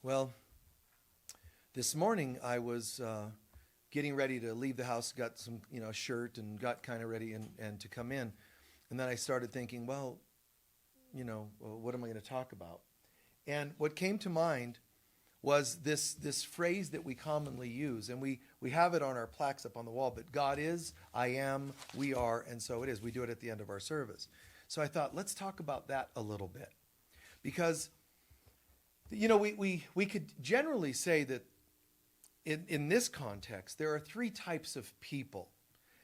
Well, this morning I was getting ready to leave the house, got some, shirt and got kind of ready and to come in. And then I started thinking, well, what am I going to talk about? And what came to mind was this phrase that we commonly use, and we have it on our plaques up on the wall, but God is, I am, we are, and so it is. We do it at the end of our service. So I thought, let's talk about that a little bit. Because, we could generally say that in this context, there are three types of people.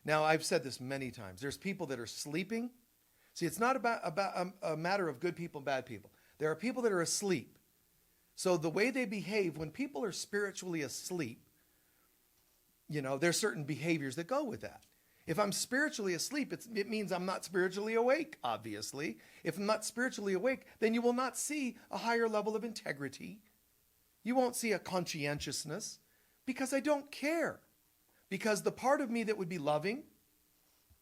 Now, I've said this many times. There's people that are sleeping. See, it's not about a matter of good people and bad people. There are people that are asleep. So the way they behave, when people are spiritually asleep, there's certain behaviors that go with that. If I'm spiritually asleep, it means I'm not spiritually awake, obviously. If I'm not spiritually awake, then you will not see a higher level of integrity. You won't see a conscientiousness because I don't care. Because the part of me that would be loving,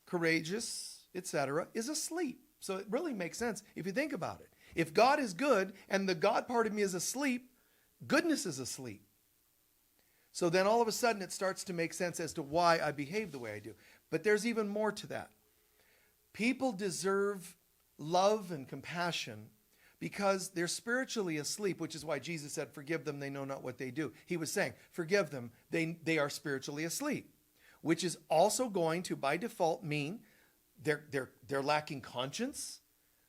courageous, etc., is asleep. So it really makes sense if you think about it. If God is good and the God part of me is asleep, goodness is asleep. So then all of a sudden it starts to make sense as to why I behave the way I do. But there's even more to that. People deserve love and compassion because they're spiritually asleep, which is why Jesus said, forgive them, they know not what they do. He was saying, forgive them, they are spiritually asleep, which is also going to, by default, mean they're lacking conscience,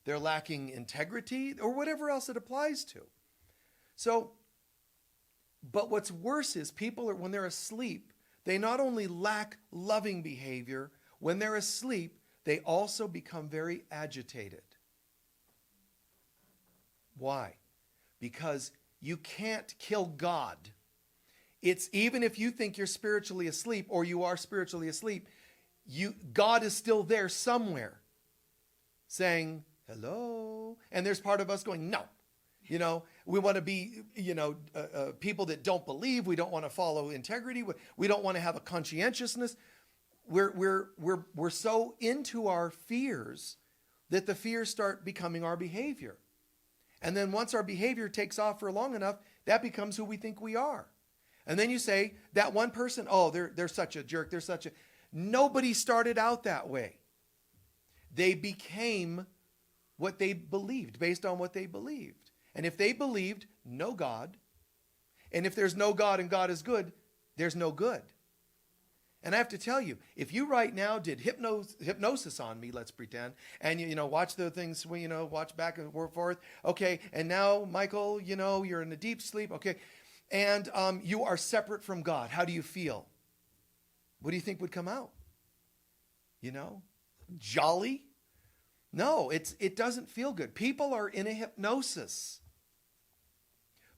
they're lacking integrity, or whatever else it applies to. So, but what's worse is when they're asleep, they not only lack loving behavior, when they're asleep, they also become very agitated. Why? Because you can't kill God. It's even if you think you're spiritually asleep or you are spiritually asleep, God is still there somewhere saying, hello. And there's part of us going, no. We want to be, people that don't believe. We don't want to follow integrity. We don't want to have a conscientiousness. We're so into our fears that the fears start becoming our behavior. And then once our behavior takes off for long enough, that becomes who we think we are. And then you say, that one person, oh, they're such a jerk. Nobody started out that way. They became what they believed, based on what they believed. And if they believed no God, and if there's no God and God is good, there's no good. And I have to tell you, if you right now did hypnosis on me, let's pretend, and watch the things, watch back and forth, okay, and now, Michael, you're in a deep sleep, okay, and you are separate from God. How do you feel? What do you think would come out? Jolly? No, it doesn't feel good. People are in a hypnosis.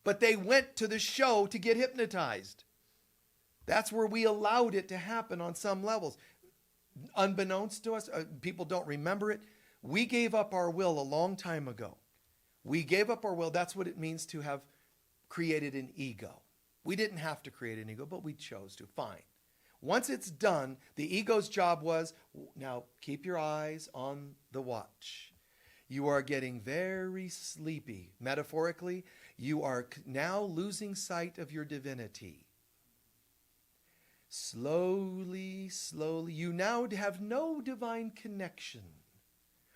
But they went to the show to get hypnotized. That's where we allowed it to happen on some levels. Unbeknownst to us, people don't remember it. We gave up our will a long time ago. We gave up our will. That's what it means to have created an ego. We didn't have to create an ego, but we chose to. Fine. Once it's done, the ego's job was, now keep your eyes on the watch. You are getting very sleepy. Metaphorically, you are now losing sight of your divinity. Slowly, you now have no divine connection,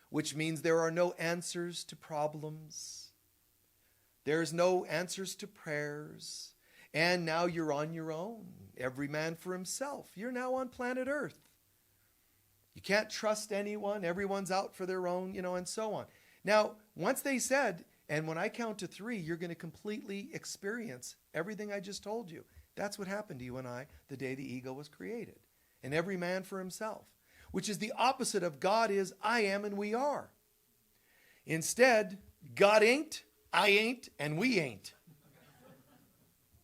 which means there are no answers to problems. There's no answers to prayers. And now you're on your own. Every man for himself. You're now on planet Earth. You can't trust anyone. Everyone's out for their own, and so on. Now, once they said, and when I count to 3, you're going to completely experience everything I just told you. That's what happened to you and I the day the ego was created. And every man for himself. Which is the opposite of God is, I am, and we are. Instead, God ain't, I ain't, and we ain't.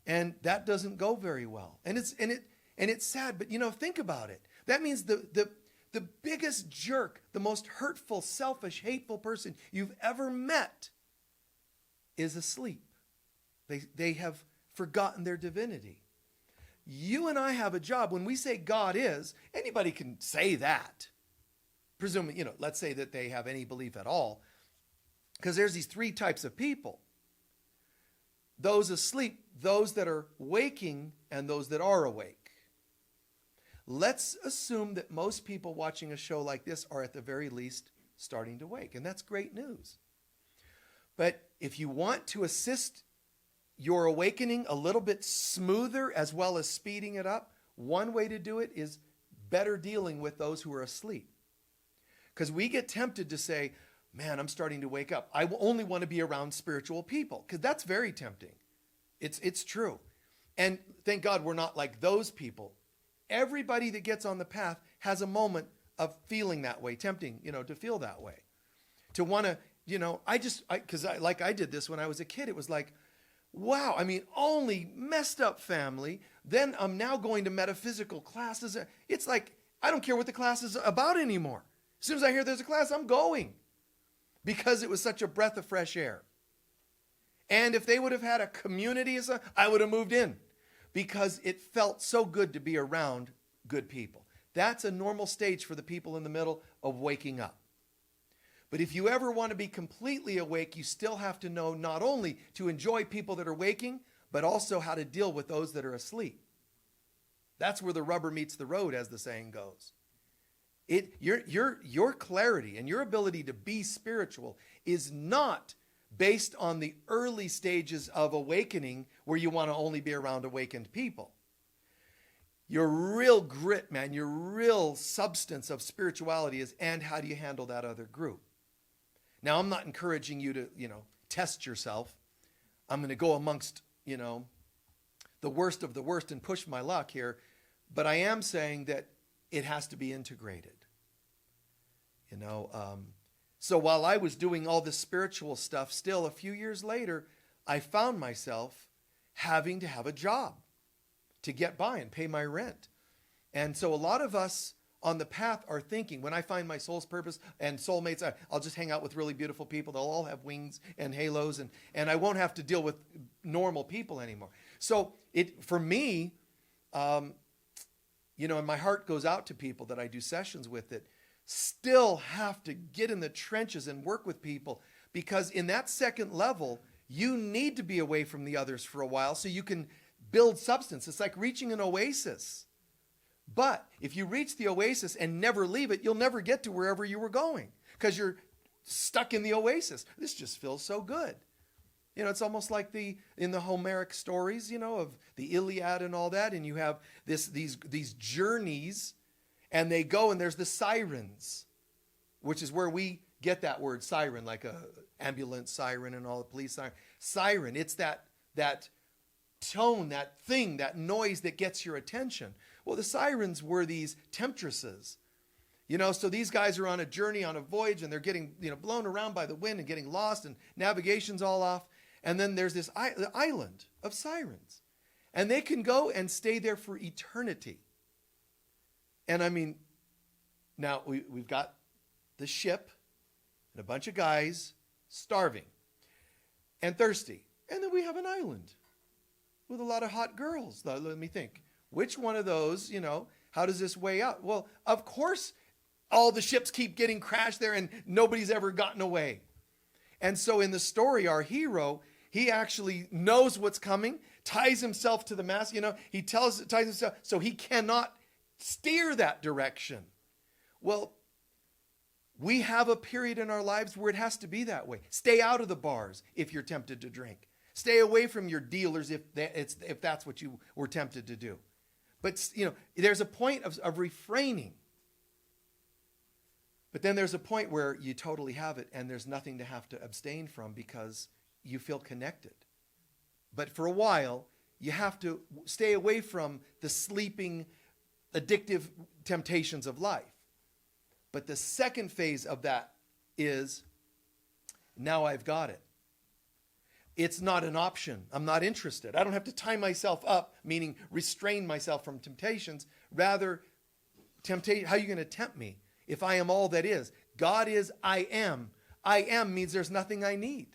And that doesn't go very well. And it's sad, but think about it. That means the biggest jerk, the most hurtful, selfish, hateful person you've ever met is asleep. They have forgotten their divinity. You and I have a job. When we say God is, anybody can say that. Presuming, let's say that they have any belief at all. Because there's these 3 types of people. those asleep, those that are waking, and those that are awake. Let's assume that most people watching a show like this are at the very least starting to wake, and that's great news. But if you want to assist your awakening a little bit smoother as well as speeding it up, one way to do it is better dealing with those who are asleep. Because we get tempted to say, man, I'm starting to wake up. I only want to be around spiritual people, because that's very tempting. It's true. And thank God we're not like those people. Everybody that gets on the path has a moment of feeling that way, tempting, to feel that way. To want to, like I did this when I was a kid. It was like, wow, only messed up family. Then I'm now going to metaphysical classes. It's like, I don't care what the class is about anymore. As soon as I hear there's a class, I'm going. Because it was such a breath of fresh air. And if they would have had a community, I would have moved in. Because it felt so good to be around good people. That's a normal stage for the people in the middle of waking up. But if you ever want to be completely awake, you still have to know not only to enjoy people that are waking, but also how to deal with those that are asleep. That's where the rubber meets the road, as the saying goes. Your clarity and your ability to be spiritual is not based on the early stages of awakening where you want to only be around awakened people. Your real grit, man, your real substance of spirituality is, and how do you handle that other group? Now, I'm not encouraging you to, test yourself. I'm going to go amongst, the worst of the worst and push my luck here. But I am saying that it has to be integrated. So while I was doing all this spiritual stuff, still a few years later, I found myself having to have a job to get by and pay my rent. And so a lot of us on the path are thinking, when I find my soul's purpose and soulmates, I'll just hang out with really beautiful people. They'll all have wings and halos, and I won't have to deal with normal people anymore. So for me, and my heart goes out to people that I do sessions with that still have to get in the trenches and work with people, because in that second level, you need to be away from the others for a while so you can build substance. It's like reaching an oasis. But if you reach the oasis and never leave it, you'll never get to wherever you were going because you're stuck in the oasis. This just feels so good. It's almost like in the Homeric stories, of the Iliad and all that, and you have these journeys, and they go, and there's the sirens, which is where we get that word siren, like a ambulance siren and all the police siren. Siren, it's that tone, that thing, that noise that gets your attention. Well, the sirens were these temptresses. So these guys are on a journey, on a voyage, and they're getting, blown around by the wind and getting lost, and navigation's all off. And then there's this island of sirens. And they can go and stay there for eternity. And now we've got the ship and a bunch of guys starving and thirsty. And then we have an island with a lot of hot girls. Let me think. Which one of those, how does this weigh out? Well, of course, all the ships keep getting crashed there and nobody's ever gotten away. And so in the story, our hero, he actually knows what's coming, ties himself to the mast, he ties himself, so he cannot steer that direction. Well, we have a period in our lives where it has to be that way. Stay out of the bars if you're tempted to drink. Stay away from your dealers if that's what you were tempted to do. But, there's a point of refraining. But then there's a point where you totally have it and there's nothing to have to abstain from because you feel connected. But for a while, you have to stay away from the sleeping, addictive temptations of life. But the second phase of that is, now I've got it. It's not an option. I'm not interested. I don't have to tie myself up, meaning restrain myself from temptations. Rather, how are you going to tempt me if I am all that is? God is, I am. I am means there's nothing I need.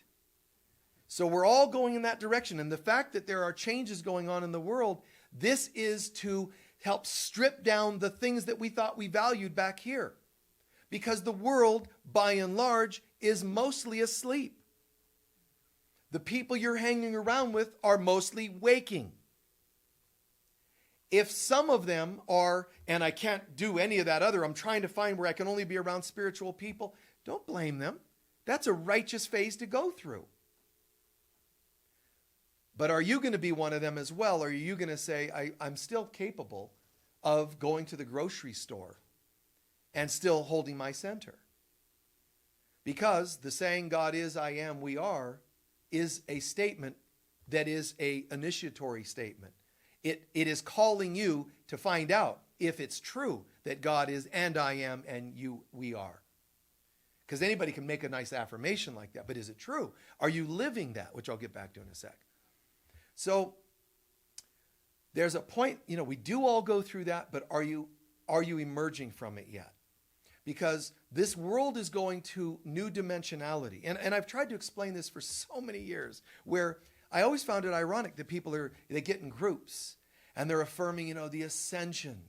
So we're all going in that direction. And the fact that there are changes going on in the world, this is to help strip down the things that we thought we valued back here. Because the world, by and large, is mostly asleep. the people you're hanging around with are mostly waking. If some of them are, and I can't do any of that other, I'm trying to find where I can only be around spiritual people, don't blame them. That's a righteous phase to go through. But are you going to be one of them as well? Or are you going to say, I'm still capable of going to the grocery store and still holding my center? Because the saying, God is, I am, we are, is a statement that is an initiatory statement. It is calling you to find out if it's true that God is and I am and we are. Because anybody can make a nice affirmation like that, but is it true? Are you living that? Which I'll get back to in a sec. So there's a point, we do all go through that, but are you emerging from it yet? Because this world is going to new dimensionality. And I've tried to explain this for so many years, where I always found it ironic that people they get in groups and they're affirming, the ascension.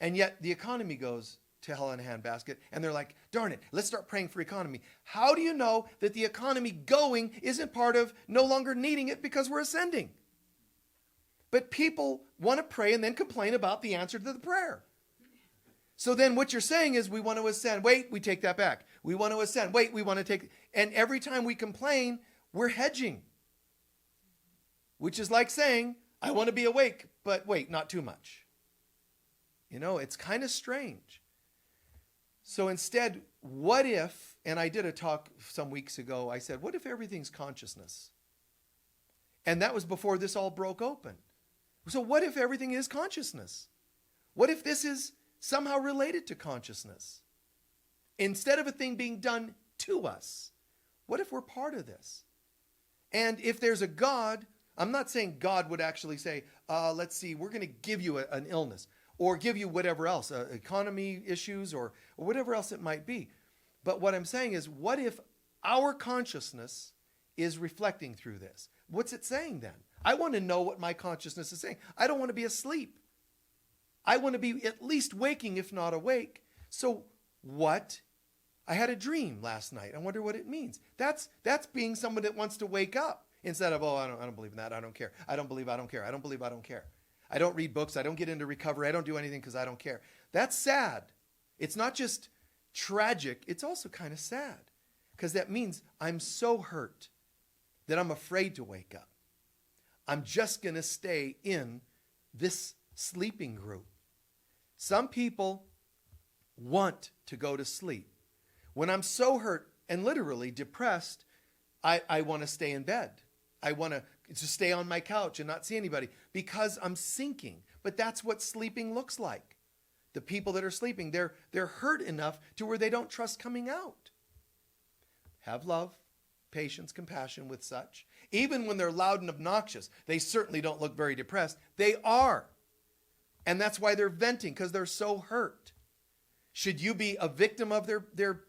And yet the economy goes to hell in a handbasket and they're like, darn it, let's start praying for economy. How do you know that the economy going isn't part of no longer needing it because we're ascending? But people want to pray and then complain about the answer to the prayer. So then what you're saying is we want to ascend. Wait, we take that back. We want to ascend. Wait, we want to take. And every time we complain, we're hedging. Which is like saying, I want to be awake, but wait, not too much. It's kind of strange. So instead, what if, and I did a talk some weeks ago, I said, what if everything's consciousness? And that was before this all broke open. So what if everything is consciousness? What if this is somehow related to consciousness? Instead of a thing being done to us, what if we're part of this? And if there's a God, I'm not saying God would actually say, let's see, we're going to give you an illness or give you whatever else, economy issues or whatever else it might be. But what I'm saying is, what if our consciousness is reflecting through this? What's it saying then? I want to know what my consciousness is saying. I don't want to be asleep. I want to be at least waking, if not awake. So what? I had a dream last night. I wonder what it means. That's being someone that wants to wake up instead of, I don't believe in that. I don't care. I don't believe I don't care. I don't believe I don't care. I don't read books. I don't get into recovery. I don't do anything because I don't care. That's sad. It's not just tragic. It's also kind of sad because that means I'm so hurt that I'm afraid to wake up. I'm just going to stay in this sleeping group. Some people want to go to sleep. When I'm so hurt and literally depressed, I want to stay in bed. I want to just stay on my couch and not see anybody because I'm sinking. But that's what sleeping looks like. The people that are sleeping, they're hurt enough to where they don't trust coming out. Have love, patience, compassion with such. Even when they're loud and obnoxious, they certainly don't look very depressed. They are. And that's why they're venting, because they're so hurt. Should you be a victim of their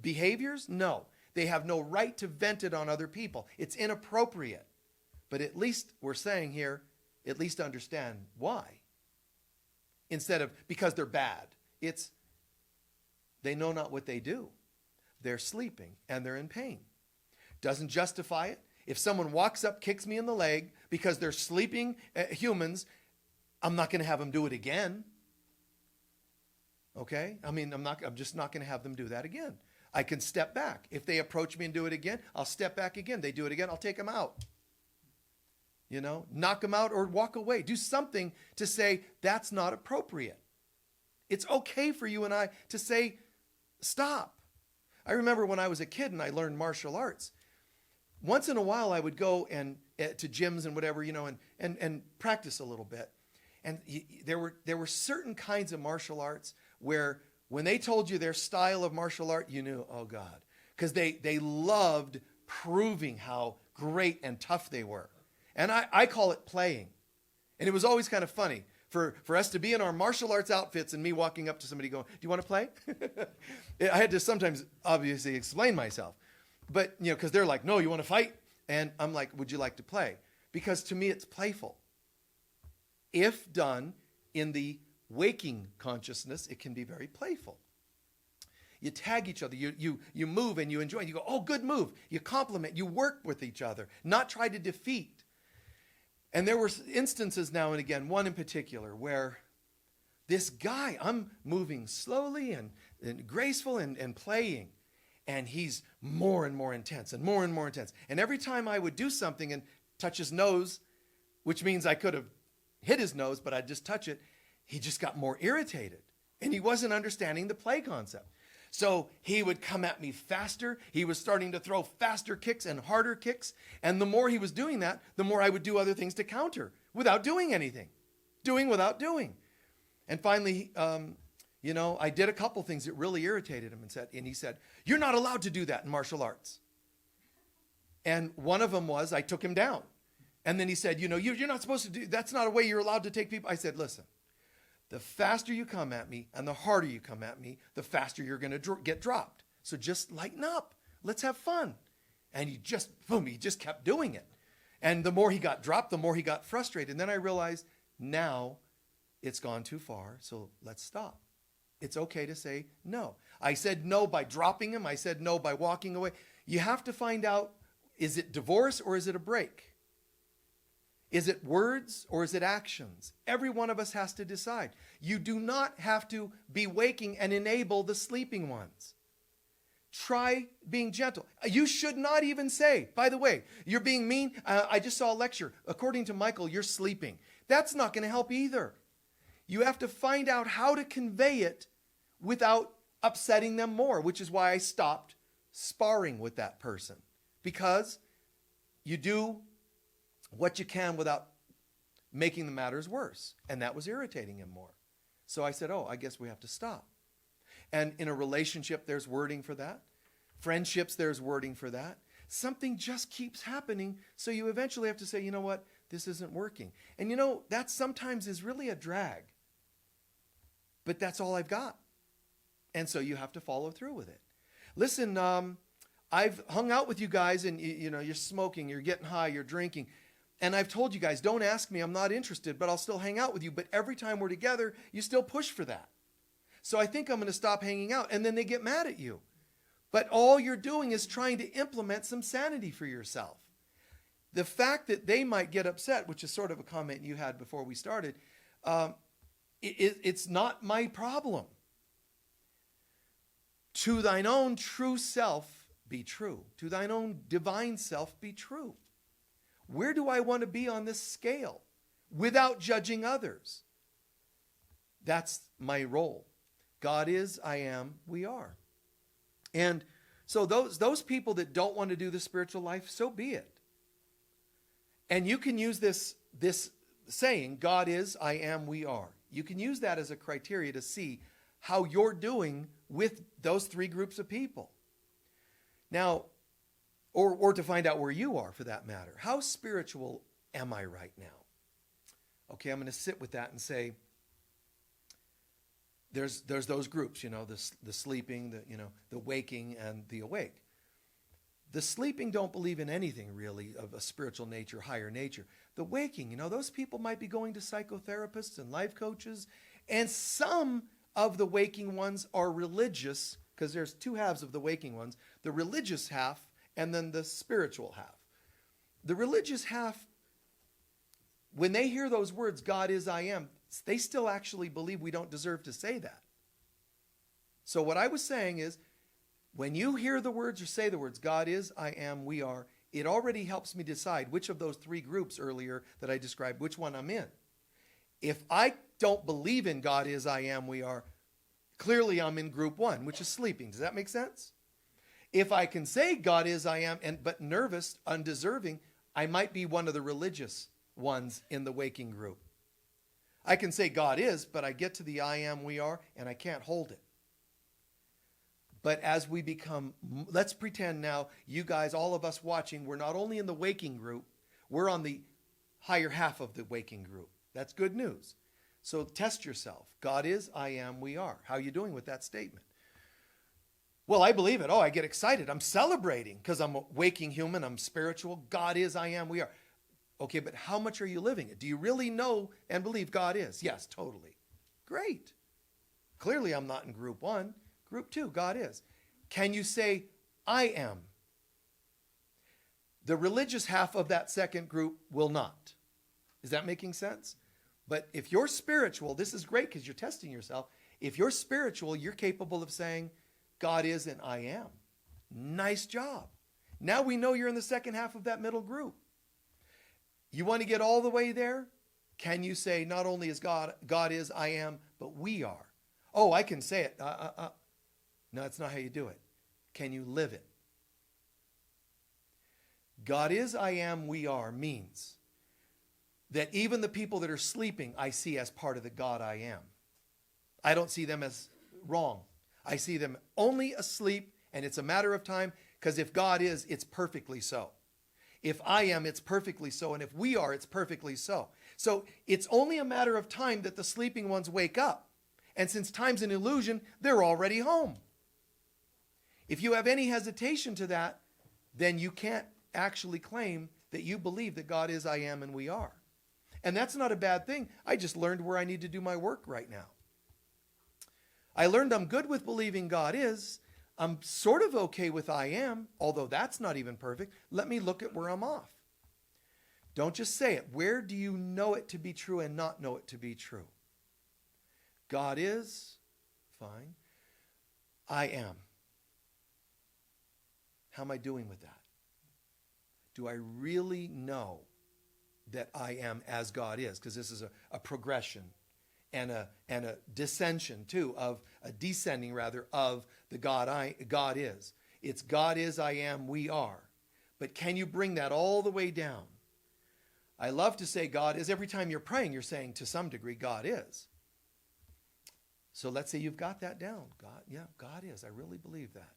behaviors? No. They have no right to vent it on other people. It's inappropriate. But at least we're saying here, at least understand why. Instead of because they're bad. It's they know not what they do. They're sleeping and they're in pain. Doesn't justify it. If someone walks up, kicks me in the leg because they're sleeping humans, I'm not going to have them do it again. Okay? I'm just not going to have them do that again. I can step back. If they approach me and do it again, I'll step back again. They do it again, I'll take them out. Knock them out or walk away. Do something to say that's not appropriate. It's okay for you and I to say, stop. I remember when I was a kid and I learned martial arts. Once in a while I would go and to gyms and whatever, and practice a little bit. And there were certain kinds of martial arts where when they told you their style of martial art, you knew, oh God, because they loved proving how great and tough they were. And I call it playing. And it was always kind of funny for us to be in our martial arts outfits and me walking up to somebody going, do you want to play? I had to sometimes obviously explain myself. But, because they're like, no, you want to fight? And I'm like, would you like to play? Because to me, it's playful. If done in the waking consciousness, it can be very playful. You tag each other. You move and you enjoy. You go, oh, good move. You compliment. You work with each other, not try to defeat. And there were instances now and again, one in particular, where this guy, I'm moving slowly and graceful and playing, and he's more and more intense and more intense. And every time I would do something and touch his nose, which means I could have hit his nose, but I'd just touch it, he just got more irritated. And he wasn't understanding the play concept. So he would come at me faster. He was starting to throw faster kicks and harder kicks. And the more he was doing that, the more I would do other things to counter without doing anything. Doing without doing. And finally, I did a couple things that really irritated him, and he said, you're not allowed to do that in martial arts. And one of them was, I took him down. And then he said, you're not supposed to do, that's not a way you're allowed to take people. I said, listen, the faster you come at me and the harder you come at me, the faster you're going to get dropped. So just lighten up. Let's have fun. And he just kept doing it. And the more he got dropped, the more he got frustrated. And then I realized, now it's gone too far, so let's stop. It's okay to say no. I said no by dropping him. I said no by walking away. You have to find out, is it divorce or is it a break? Is it words or is it actions? Every one of us has to decide. You do not have to be waking and enable the sleeping ones. Try being gentle. You should not even say, by the way, you're being mean. I just saw a lecture. According to Michael, you're sleeping. That's not going to help either. You have to find out how to convey it without upsetting them more, which is why I stopped sparring with that person. Because you do what you can without making the matters worse. And that was irritating him more. So I said, I guess we have to stop. And in a relationship, there's wording for that. Friendships, there's wording for that. Something just keeps happening, so you eventually have to say, you know what, this isn't working. And that sometimes is really a drag. But that's all I've got. And so you have to follow through with it. Listen, I've hung out with you guys, and you're smoking, you're getting high, you're drinking. And I've told you guys, don't ask me, I'm not interested, but I'll still hang out with you. But every time we're together, you still push for that. So I think I'm going to stop hanging out. And then they get mad at you. But all you're doing is trying to implement some sanity for yourself. The fact that they might get upset, which is sort of a comment you had before we started, it's not my problem. To thine own true self be true. To thine own divine self be true. Where do I want to be on this scale without judging others? That's my role. God is, I am, we are. And so those people that don't want to do the spiritual life, so be it. And you can use this saying, God is, I am, we are. You can use that as a criteria to see how you're doing with those three groups of people. Now, or to find out where you are for that matter. How spiritual am I right now? Okay, I'm going to sit with that and say, there's those groups, the sleeping, the waking and the awake. The sleeping don't believe in anything really of a spiritual nature, higher nature. The waking, those people might be going to psychotherapists and life coaches, and some of the waking ones are religious, because there's two halves of the waking ones, the religious half and then the spiritual half. The religious half, when they hear those words, God is, I am, they still actually believe we don't deserve to say that. So what I was saying is, when you hear the words or say the words, God is, I am, we are, it already helps me decide which of those three groups earlier that I described, which one I'm in. If I don't believe in God is, I am, we are, clearly I'm in group one, which is sleeping. Does that make sense? If I can say God is, I am, but nervous, undeserving, I might be one of the religious ones in the waking group. I can say God is, but I get to the I am, we are, and I can't hold it. But as we become, let's pretend now, you guys, all of us watching, we're not only in the waking group, we're on the higher half of the waking group. That's good news. So test yourself. God is, I am, we are. How are you doing with that statement? Well, I believe it. I get excited. I'm celebrating because I'm a waking human. I'm spiritual. God is, I am, we are. Okay, but how much are you living it? Do you really know and believe God is? Yes, totally. Great. Clearly, I'm not in group one. Group 2, God is. Can you say, I am? The religious half of that second group will not. Is that making sense? But if you're spiritual, this is great because you're testing yourself. If you're spiritual, you're capable of saying, God is and I am. Nice job. Now we know you're in the second half of that middle group. You want to get all the way there? Can you say, not only is God is, I am, but we are? Oh, I can say it. No, that's not how you do it. Can you live it? God is, I am, we are means that even the people that are sleeping, I see as part of the God I am. I don't see them as wrong. I see them only asleep, and it's a matter of time, because if God is, it's perfectly so. If I am, it's perfectly so. And if we are, it's perfectly so. So it's only a matter of time that the sleeping ones wake up. And since time's an illusion, they're already home. If you have any hesitation to that, then you can't actually claim that you believe that God is, I am, and we are. And that's not a bad thing. I just learned where I need to do my work right now. I learned I'm good with believing God is. I'm sort of okay with I am, although that's not even perfect. Let me look at where I'm off. Don't just say it. Where do you know it to be true and not know it to be true? God is, fine. I am. How am I doing with that? Do I really know that I am as God is? Because this is a progression and a descension too, of a descending rather of the God is. It's God is, I am, we are. But can you bring that all the way down? I love to say God is. Every time you're praying, you're saying to some degree God is. So let's say you've got that down. God is. I really believe that.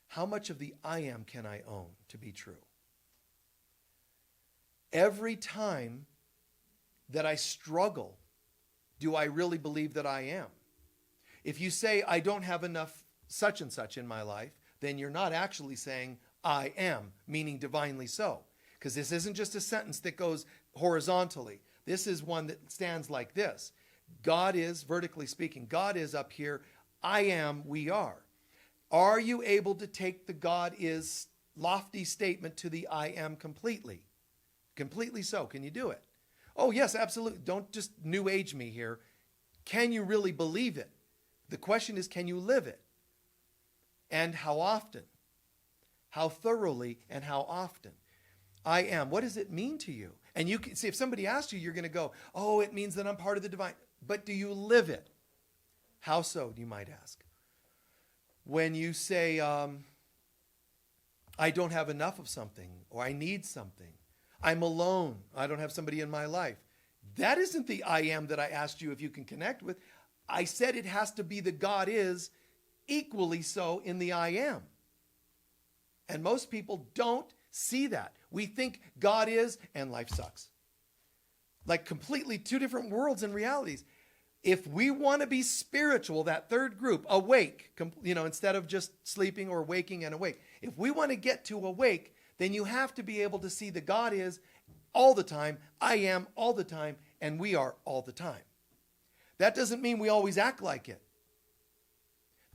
How much of the I am can I own to be true? Every time that I struggle, do I really believe that I am? If you say, I don't have enough such and such in my life, then you're not actually saying, I am, meaning divinely so. Because this isn't just a sentence that goes horizontally. This is one that stands like this. God is, vertically speaking, God is up here. I am, we are. Are you able to take the God is lofty statement to the I am completely? Completely so. Can you do it? Oh, yes, absolutely. Don't just new age me here. Can you really believe it? The question is, can you live it? And how often? How thoroughly and how often? I am. What does it mean to you? And you can see, if somebody asks you, you're going to go, oh, it means that I'm part of the divine. But do you live it? How so, you might ask? When you say, I don't have enough of something, or I need something, I'm alone, I don't have somebody in my life. That isn't the I am that I asked you if you can connect with. I said it has to be the God is equally so in the I am. And most people don't see that. We think God is and life sucks. Like completely two different worlds and realities. If we want to be spiritual, that third group, awake, instead of just sleeping or waking and awake. If we want to get to awake, then you have to be able to see the God is all the time, I am all the time, and we are all the time. That doesn't mean we always act like it.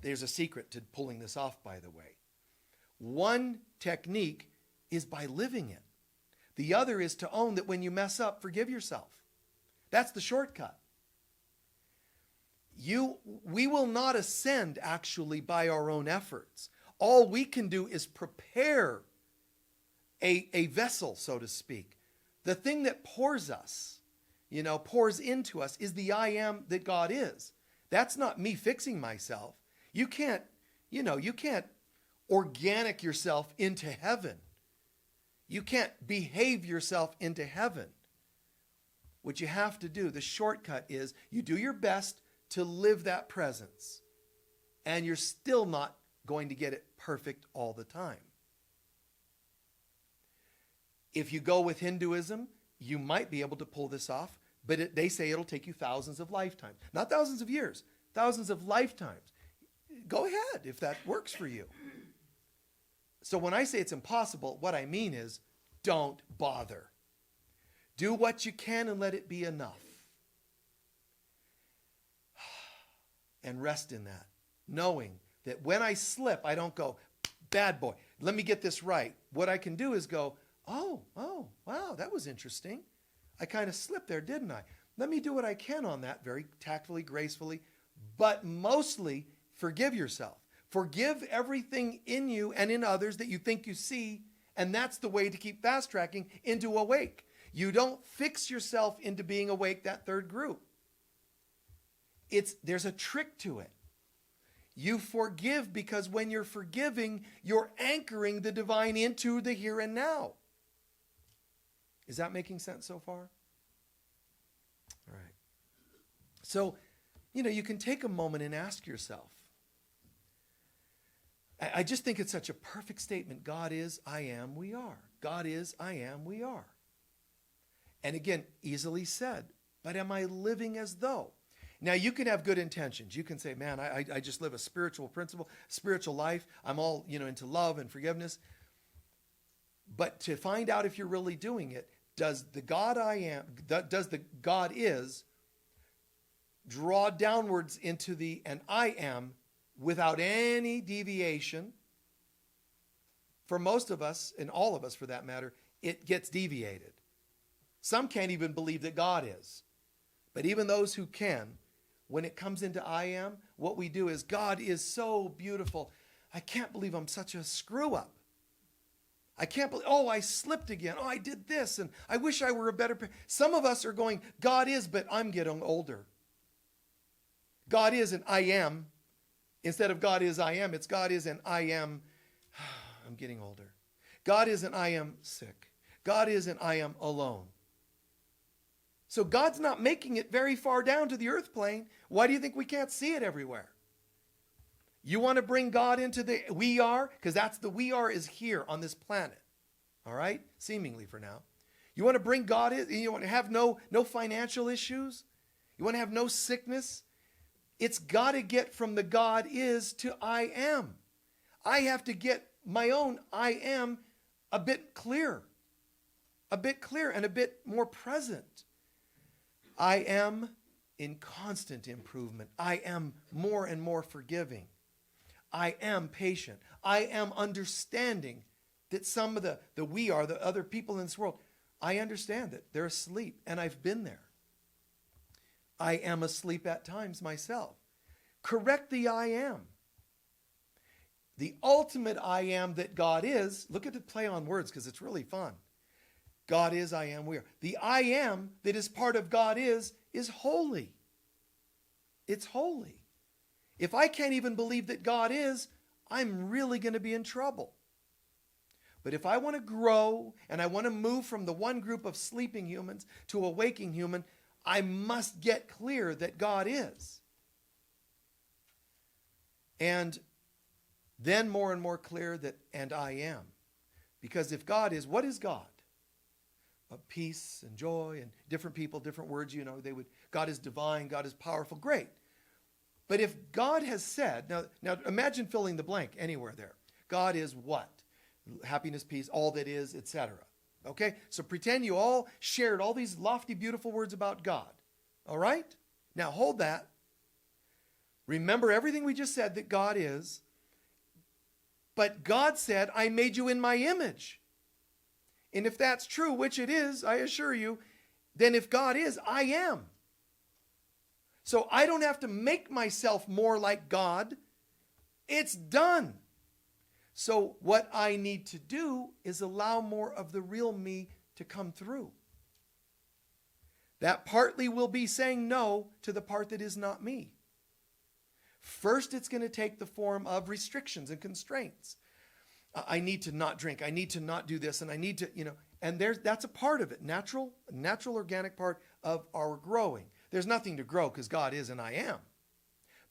There's a secret to pulling this off, by the way. One technique is by living it. The other is to own that when you mess up, forgive yourself. That's the shortcut. We will not ascend actually by our own efforts. All we can do is prepare a vessel, so to speak. The thing that pours us, pours into us is the I am that God is. That's not me fixing myself. You can't organic yourself into heaven. You can't behave yourself into heaven. What you have to do, the shortcut is you do your best to live that presence. And you're still not going to get it perfect all the time. If you go with Hinduism, you might be able to pull this off, but they say it'll take you thousands of lifetimes. Not thousands of years, thousands of lifetimes. Go ahead if that works for you. So when I say it's impossible, what I mean is don't bother. Do what you can and let it be enough. And rest in that, knowing That when I slip, I don't go, bad boy, let me get this right. What I can do is go, oh, wow, that was interesting. I kind of slipped there, didn't I? Let me do what I can on that very tactfully, gracefully, but mostly forgive yourself. Forgive everything in you and in others that you think you see, and that's the way to keep fast tracking into awake. You don't fix yourself into being awake, that third group. There's a trick to it. You forgive because when you're forgiving, you're anchoring the divine into the here and now. Is that making sense so far? All right. So, you can take a moment and ask yourself. I just think it's such a perfect statement. God is, I am, we are. God is, I am, we are. And again, easily said, but am I living as though? Now, you can have good intentions. You can say, man, I just live a spiritual principle, spiritual life. I'm all, into love and forgiveness. But to find out if you're really doing it, does the God is draw downwards into the and I am without any deviation? For most of us, and all of us for that matter, it gets deviated. Some can't even believe that God is. But even those who can, when it comes into I am, what we do is, God is so beautiful. I can't believe I'm such a screw up. I can't believe, I slipped again. I did this, and I wish I were a better parent. Some of us are going, God is, but I'm getting older. God is and I am. Instead of God is, I am, it's God is and I am. I'm getting older. God is and I am sick. God is and I am alone. So God's not making it very far down to the earth plane. Why do you think we can't see it everywhere? You want to bring God into the we are? Because that's the we are is here on this planet. All right? Seemingly for now. You want to bring God in? You want to have no financial issues? You want to have no sickness? It's got to get from the God is to I am. I have to get my own I am a bit clear and a bit more present. I am in constant improvement. I am more and more forgiving. I am patient. I am understanding that some of the we are, the other people in this world, I understand that they're asleep, and I've been there. I am asleep at times myself. Correct the I am. The ultimate I am that God is, look at the play on words because it's really fun. God is, I am, we are. The I am that is part of God is holy. It's holy. If I can't even believe that God is, I'm really going to be in trouble. But if I want to grow and I want to move from the one group of sleeping humans to a waking human, I must get clear that God is. And then more and more clear that, and I am. Because if God is, what is God? Peace and joy and different people, different words, God is divine, God is powerful, great. But if God has said, now imagine filling the blank anywhere there. God is what? Happiness, peace, all that is, etc. Okay? So pretend you all shared all these lofty, beautiful words about God. All right? Now hold that. Remember everything we just said that God is. But God said, I made you in my image. And if that's true, which it is, I assure you, then if God is, I am. So I don't have to make myself more like God. It's done. So what I need to do is allow more of the real me to come through. That partly will be saying no to the part that is not me. First, it's going to take the form of restrictions and constraints. I need to not drink. I need to not do this. And I need to, and that's a part of it. Natural organic part of our growing. There's nothing to grow because God is and I am.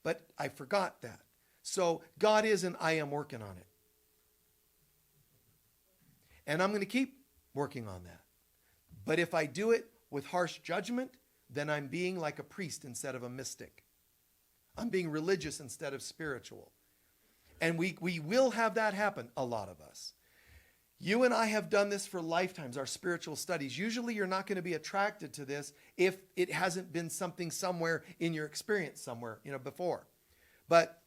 But I forgot that. So God is and I am working on it. And I'm going to keep working on that. But if I do it with harsh judgment, then I'm being like a priest instead of a mystic. I'm being religious instead of spiritual. And we will have that happen, a lot of us. You and I have done this for lifetimes, our spiritual studies. Usually you're not going to be attracted to this if it hasn't been something somewhere in your experience somewhere, before. But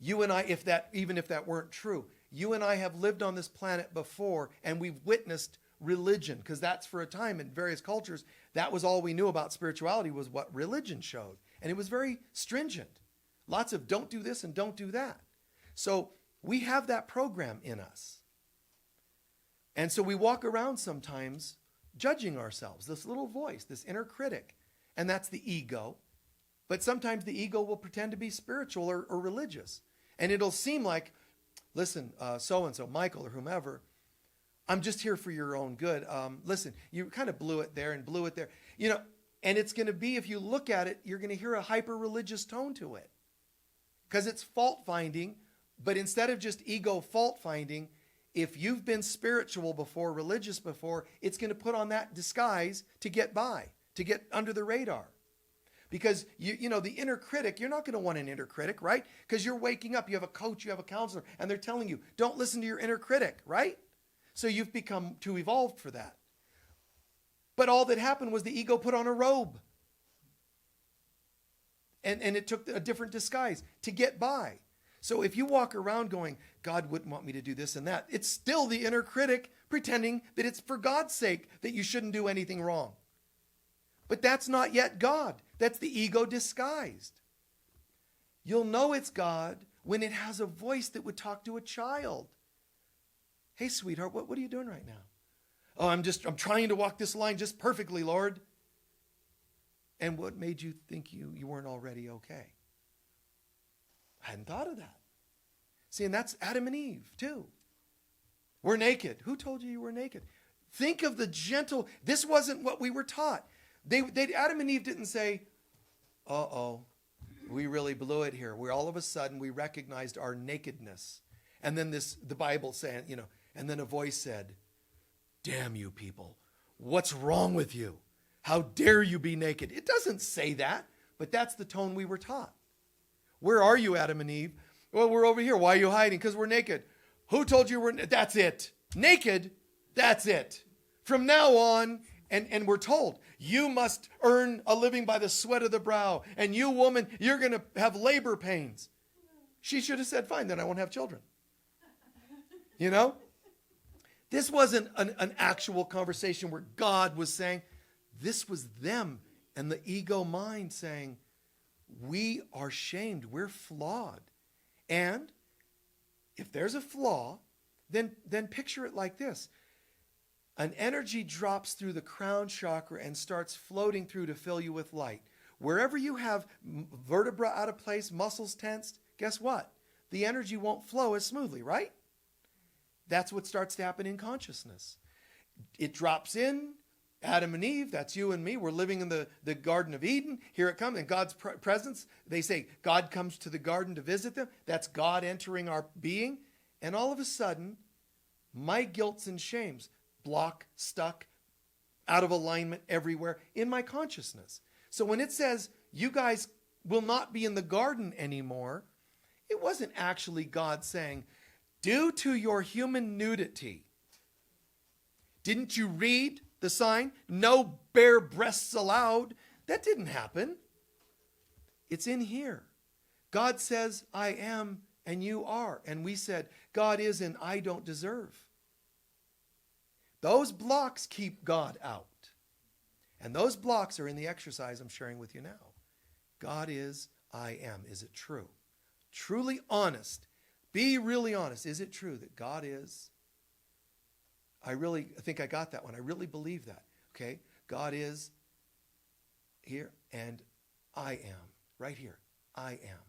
You and I, even if that weren't true, you and I have lived on this planet before, and we've witnessed religion, because that's for a time in various cultures, that was all we knew about spirituality, was what religion showed. And it was very stringent. Lots of don't do this and don't do that. So we have that program in us. And so we walk around sometimes judging ourselves, this little voice, this inner critic, and that's the ego. But sometimes the ego will pretend to be spiritual or religious. And it'll seem like, listen, so-and-so, Michael or whomever, I'm just here for your own good. Listen, you kind of blew it there and blew it there. You know, and it's going to be, if you look at it, you're going to hear a hyper-religious tone to it. Because it's fault-finding, but instead of just ego fault-finding, if you've been spiritual before, religious before, it's going to put on that disguise to get by, to get under the radar. Because, you know, the inner critic, you're not going to want an inner critic, right? Because you're waking up, you have a coach, you have a counselor, and they're telling you, don't listen to your inner critic, right? So you've become too evolved for that. But all that happened was the ego put on a robe. And it took a different disguise to get by. So if you walk around going, God wouldn't want me to do this and that, it's still the inner critic pretending that it's for God's sake that you shouldn't do anything wrong. But that's not yet God. That's the ego disguised. You'll know it's God when it has a voice that would talk to a child. Hey, sweetheart, what are you doing right now? Oh, I'm trying to walk this line just perfectly, Lord. And what made you think you weren't already okay? I hadn't thought of that. See, and that's Adam and Eve, too. We're naked. Who told you were naked? Think of the gentle, this wasn't what we were taught. Adam and Eve didn't say, uh-oh, we really blew it here. Where all of a sudden we recognized our nakedness. And then the Bible saying, you know, and then a voice said, damn you people, what's wrong with you? How dare you be naked? It doesn't say that, but that's the tone we were taught. Where are you, Adam and Eve? Well, we're over here. Why are you hiding? Because we're naked. Who told you that's it? Naked, that's it. From now on, and we're told, you must earn a living by the sweat of the brow. And you, woman, you're going to have labor pains. She should have said, fine, then I won't have children. You know? This wasn't an actual conversation where God was saying, this was them and the ego mind saying, we are shamed, we're flawed. And if there's a flaw, then picture it like this. An energy drops through the crown chakra and starts floating through to fill you with light. Wherever you have vertebra out of place, muscles tensed, guess what? The energy won't flow as smoothly, right? That's what starts to happen in consciousness. It drops in, Adam and Eve, that's you and me. We're living in the Garden of Eden. Here it comes in God's presence. They say God comes to the garden to visit them. That's God entering our being. And all of a sudden, my guilts and shames block, stuck, out of alignment everywhere in my consciousness. So when it says you guys will not be in the garden anymore, it wasn't actually God saying, due to your human nudity, didn't you read the sign? No bare breasts allowed. That didn't happen. It's in here. God says, I am and you are. And we said, God is and I don't deserve. Those blocks keep God out. And those blocks are in the exercise I'm sharing with you now. God is, I am. Is it true? Truly honest. Be really honest. Is it true that God is? I really think I got that one. I really believe that. Okay? God is here and I am. Right here. I am.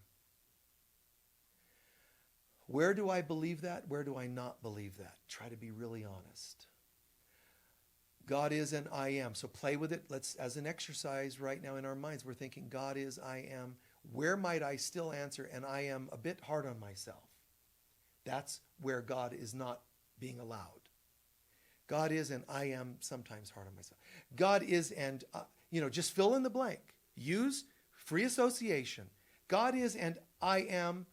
Where do I believe that? Where do I not believe that? Try to be really honest. God is and I am. So play with it. Let's, as an exercise right now in our minds, we're thinking God is, I am. Where might I still answer and I am a bit hard on myself? That's where God is not being allowed. God is and I am sometimes hard on myself. God is and, just fill in the blank. Use free association. God is and I am.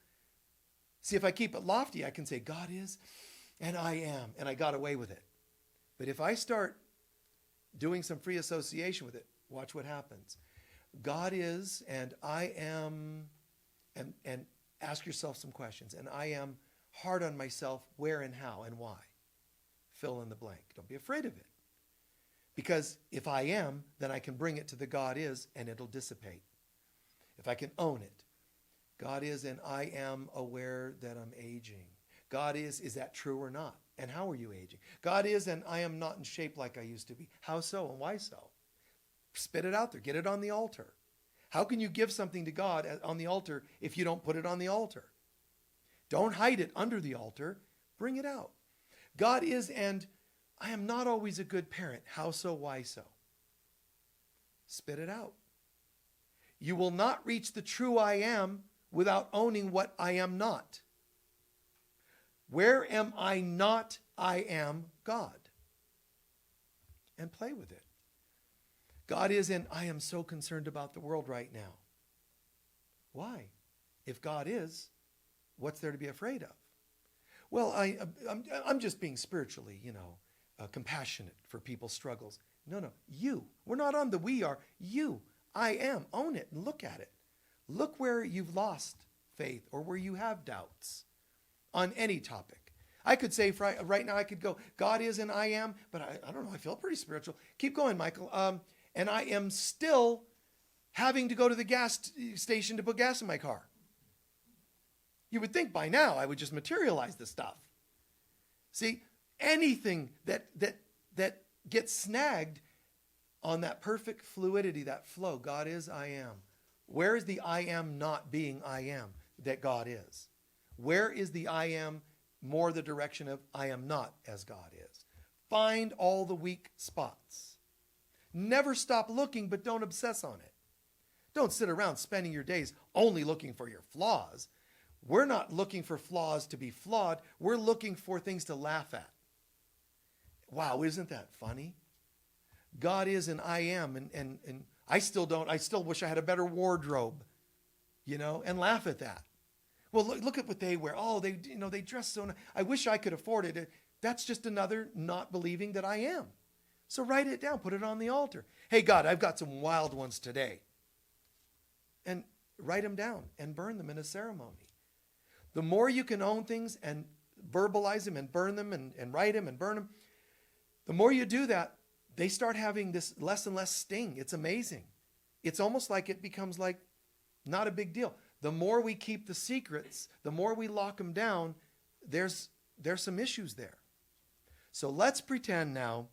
See, if I keep it lofty, I can say God is and I am. And I got away with it. But if I start doing some free association with it, watch what happens. God is and I am, ask yourself some questions. And I am hard on myself, where and how and why. Fill in the blank. Don't be afraid of it. Because if I am, then I can bring it to the God is, and it'll dissipate. If I can own it. God is, and I am aware that I'm aging. God is that true or not? And how are you aging? God is, and I am not in shape like I used to be. How so and why so? Spit it out there. Get it on the altar. How can you give something to God on the altar if you don't put it on the altar? Don't hide it under the altar. Bring it out. God is, and I am not always a good parent. How so? Why so? Spit it out. You will not reach the true I am without owning what I am not. Where am I not? I am God. And play with it. God is, and I am so concerned about the world right now. Why? If God is, what's there to be afraid of? Well, I'm just being spiritually, compassionate for people's struggles. No, you. We're not on the we are. You. I am. Own it and look at it. Look where you've lost faith or where you have doubts on any topic. I could say right now I could go, God is and I am, but I don't know, I feel pretty spiritual. Keep going, Michael. And I am still having to go to the gas station to put gas in my car. You would think by now I would just materialize this stuff. See, anything that gets snagged on that perfect fluidity, that flow, God is, I am. Where is the I am not being I am that God is? Where is the I am more the direction of I am not as God is? Find all the weak spots. Never stop looking, but don't obsess on it. Don't sit around spending your days only looking for your flaws. We're not looking for flaws to be flawed. We're looking for things to laugh at. Wow, isn't that funny? God is and I am, and I still wish I had a better wardrobe, and laugh at that. Well, look at what they wear. Oh, they dress so nice. I wish I could afford it. That's just another not believing that I am. So write it down, put it on the altar. Hey, God, I've got some wild ones today. And write them down and burn them in a ceremony. The more you can own things and verbalize them and burn them and write them and burn them, the more you do that, they start having this less and less sting. It's amazing. It's almost like it becomes like not a big deal. The more we keep the secrets, the more we lock them down, there's some issues there. So let's pretend now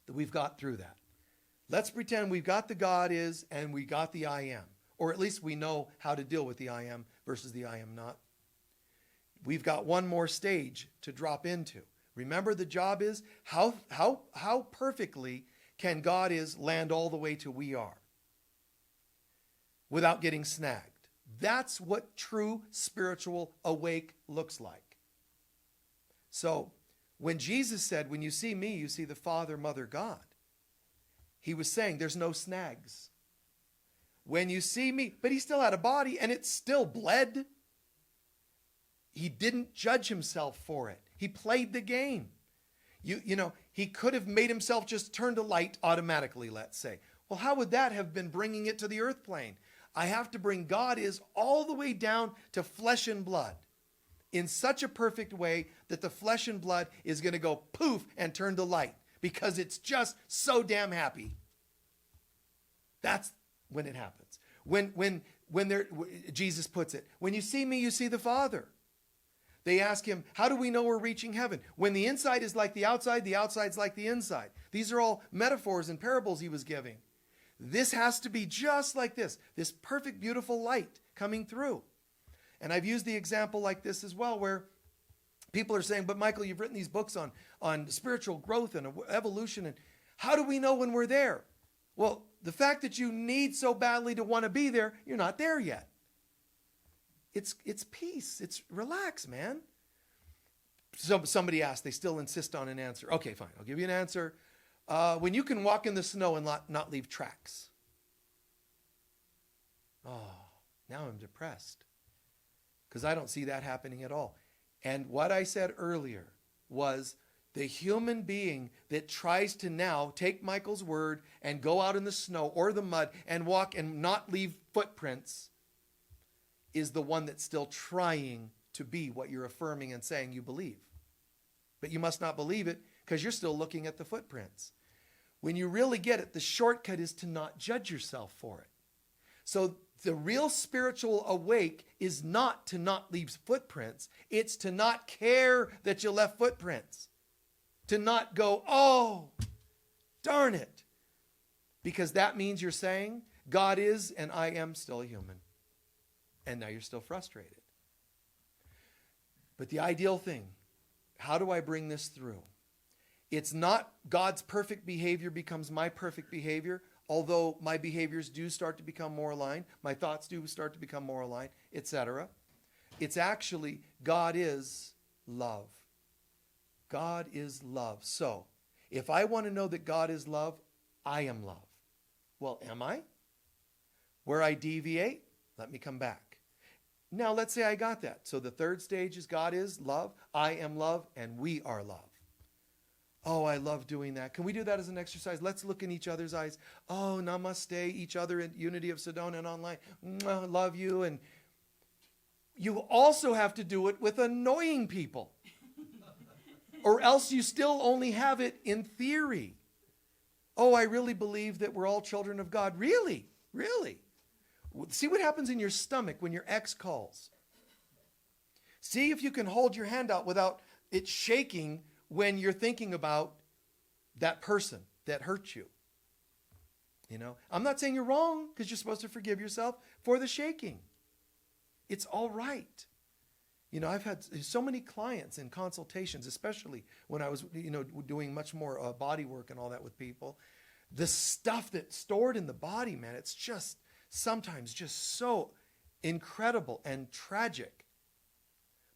that we've got through that. Let's pretend we've got the God is and we got the I am. Or at least we know how to deal with the I am versus the I am not. We've got one more stage to drop into. Remember, the job is how perfectly can God is land all the way to we are without getting snagged. That's what true spiritual awake looks like. So when Jesus said, when you see me, you see the Father, Mother, God, he was saying there's no snags. When you see me, but he still had a body and it still bled. He didn't judge himself for it. He played the game. He could have made himself just turn to light automatically, let's say. Well, how would that have been bringing it to the earth plane? I have to bring God is all the way down to flesh and blood in such a perfect way that the flesh and blood is going to go poof and turn to light because it's just so damn happy. That's when it happens. When Jesus puts it, when you see me, you see the Father. They ask him, how do we know we're reaching heaven? When the inside is like the outside's like the inside. These are all metaphors and parables he was giving. This has to be just like this perfect, beautiful light coming through. And I've used the example like this as well, where people are saying, but Michael, you've written these books on spiritual growth and evolution, and how do we know when we're there? Well, the fact that you need so badly to want to be there, you're not there yet. It's peace. It's relax, man. So somebody asked, they still insist on an answer. Okay, fine. I'll give you an answer. When you can walk in the snow and not leave tracks. Oh, now I'm depressed because I don't see that happening at all. And what I said earlier was the human being that tries to now take Michael's word and go out in the snow or the mud and walk and not leave footprints is the one that's still trying to be what you're affirming and saying you believe. But you must not believe it because you're still looking at the footprints. When you really get it, the shortcut is to not judge yourself for it. So the real spiritual awake is not to not leave footprints. It's to not care that you left footprints. To not go, oh, darn it. Because that means you're saying, God is and I am still human. And now you're still frustrated. But the ideal thing, how do I bring this through? It's not God's perfect behavior becomes my perfect behavior, although my behaviors do start to become more aligned, my thoughts do start to become more aligned, etc. It's actually God is love. God is love. So, if I want to know that God is love, I am love. Well, am I? Where I deviate, let me come back. Now, let's say I got that. So the third stage is God is love, I am love, and we are love. Oh, I love doing that. Can we do that as an exercise? Let's look in each other's eyes. Oh, namaste, each other in Unity of Sedona and online. Mwah, love you. And you also have to do it with annoying people. Or else you still only have it in theory. Oh, I really believe that we're all children of God. Really? Really? See what happens in your stomach when your ex calls. See if you can hold your hand out without it shaking when you're thinking about that person that hurt you. You know, I'm not saying you're wrong because you're supposed to forgive yourself for the shaking. It's all right. You know, I've had so many clients in consultations, especially when I was, doing much more body work and all that with people. The stuff that's stored in the body, man, it's just sometimes just so incredible and tragic.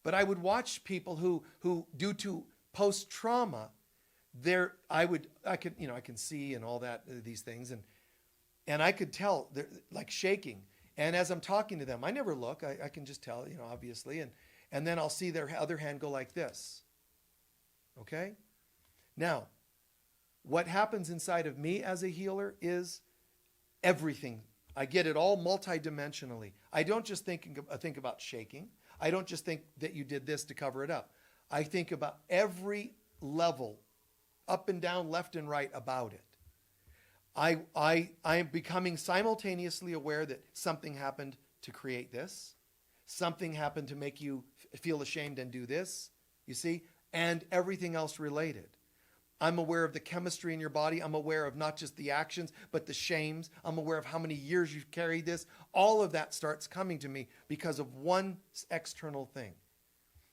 But I would watch people who due to post-trauma, I can see and all that, these things, and I could tell they're like shaking. And as I'm talking to them, I never look, I can just tell, obviously, and then I'll see their other hand go like this. Okay? Now, what happens inside of me as a healer is everything. I get it all multidimensionally. I don't just think about shaking. I don't just think that you did this to cover it up. I think about every level, up and down, left and right about it. I am becoming simultaneously aware that something happened to create this. Something happened to make you feel ashamed and do this, you see, and everything else related. I'm aware of the chemistry in your body. I'm aware of not just the actions, but the shames. I'm aware of how many years you've carried this. All of that starts coming to me because of one external thing.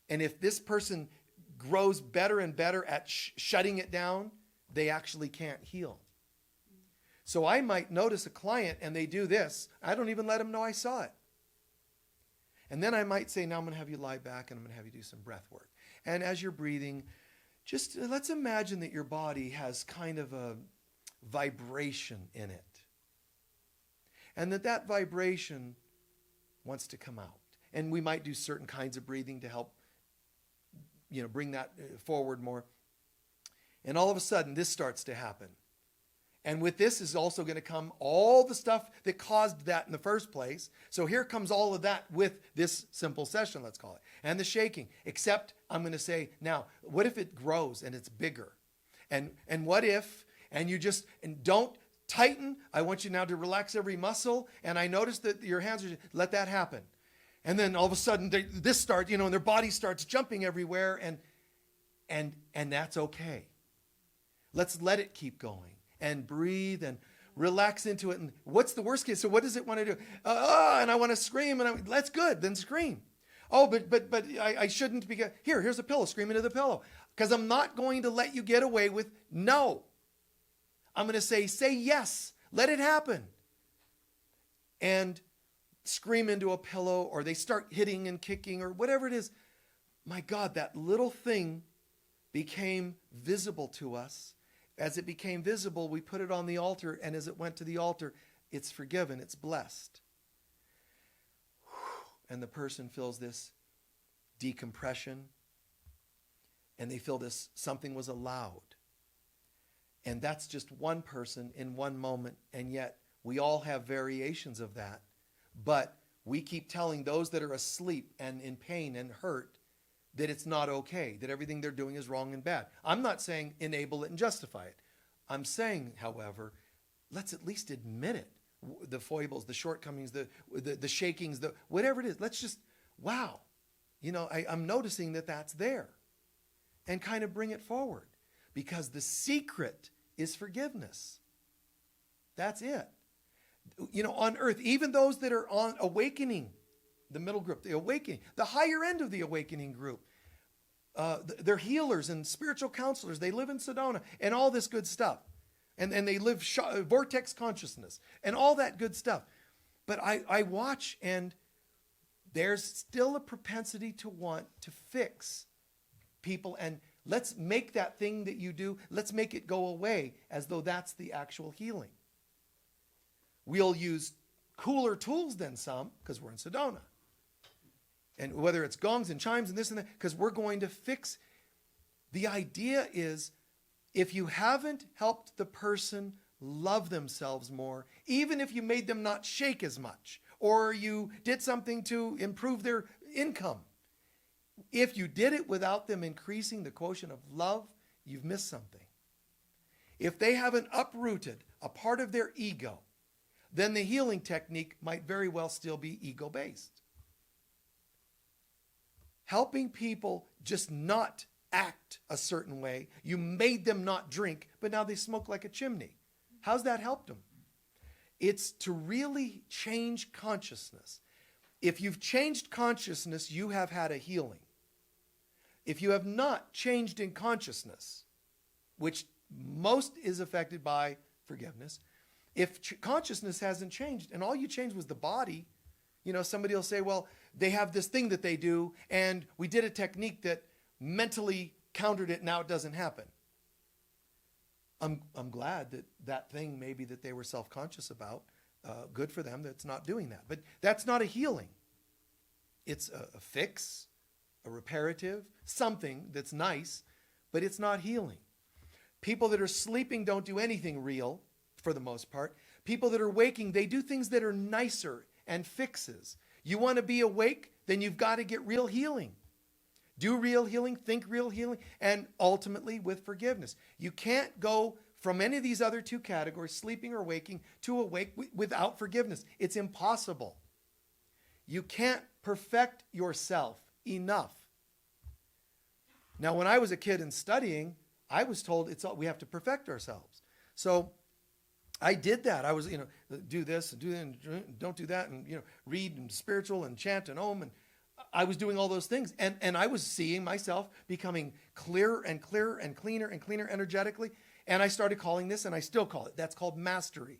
And if this person grows better and better at shutting it down, they actually can't heal. So I might notice a client and they do this. I don't even let them know I saw it. And then I might say, now I'm going to have you lie back and I'm going to have you do some breath work. And as you're breathing, just let's imagine that your body has kind of a vibration in it. And that vibration wants to come out. And we might do certain kinds of breathing to help, bring that forward more. And all of a sudden, this starts to happen. And with this is also going to come all the stuff that caused that in the first place. So here comes all of that with this simple session, let's call it. And the shaking. Except I'm going to say, now, what if it grows and it's bigger? And what if, and don't tighten. I want you now to relax every muscle. And I notice that your hands are, let that happen. And then all of a sudden, this starts, and their body starts jumping everywhere. And that's okay. Let's let it keep going. And breathe and relax into it. And what's the worst case? So what does it want to do? And I want to scream. And that's good. Then scream. Oh, but I shouldn't be. Here's a pillow. Scream into the pillow. Because I'm not going to let you get away with no. I'm going to say yes. Let it happen. And scream into a pillow, or they start hitting and kicking or whatever it is. My God, that little thing became visible to us. As it became visible, we put it on the altar, and as it went to the altar, it's forgiven, it's blessed. And the person feels this decompression, and they feel this, something was allowed. And that's just one person in one moment, and yet we all have variations of that. But we keep telling those that are asleep and in pain and hurt that it's not okay, that everything they're doing is wrong and bad. I'm not saying enable it and justify it. I'm saying, however, let's at least admit it. The foibles, the shortcomings, the shakings, whatever it is. Let's just, wow. I'm noticing that that's there. And kind of bring it forward. Because the secret is forgiveness. That's it. On earth, even those that are on awakening, the middle group, the awakening, the higher end of the awakening group, they're healers and spiritual counselors. They live in Sedona and all this good stuff. And they live vortex consciousness and all that good stuff. But I watch, and there's still a propensity to want to fix people, and let's make that thing that you do, let's make it go away as though that's the actual healing. We'll use cooler tools than some because we're in Sedona. And whether it's gongs and chimes and this and that, because we're going to fix. The idea is, if you haven't helped the person love themselves more, even if you made them not shake as much, or you did something to improve their income, if you did it without them increasing the quotient of love, you've missed something. If they haven't uprooted a part of their ego, then the healing technique might very well still be ego-based. Helping people just not act a certain way. You made them not drink, but now they smoke like a chimney. How's that helped them? It's to really change consciousness. If you've changed consciousness, you have had a healing. If you have not changed in consciousness, which most is affected by forgiveness, if consciousness hasn't changed and all you changed was the body, somebody will say, well, they have this thing that they do and we did a technique that mentally countered it, now it doesn't happen. I'm glad that thing maybe that they were self-conscious about, good for them that's not doing that. But that's not a healing. It's a fix, a reparative, something that's nice, but it's not healing. People that are sleeping don't do anything real, for the most part. People that are waking, they do things that are nicer and fixes. You want to be awake, then you've got to get real healing. Do real healing, think real healing, and ultimately with forgiveness. You can't go from any of these other two categories, sleeping or waking, to awake without forgiveness. It's impossible. You can't perfect yourself enough. Now, when I was a kid and studying, I was told we have to perfect ourselves. So I did that. I was, do this and do that and don't do that, and read and spiritual and chant and om, and I was doing all those things, and I was seeing myself becoming clearer and clearer and cleaner energetically, and I started calling this, and I still call it. That's called mastery.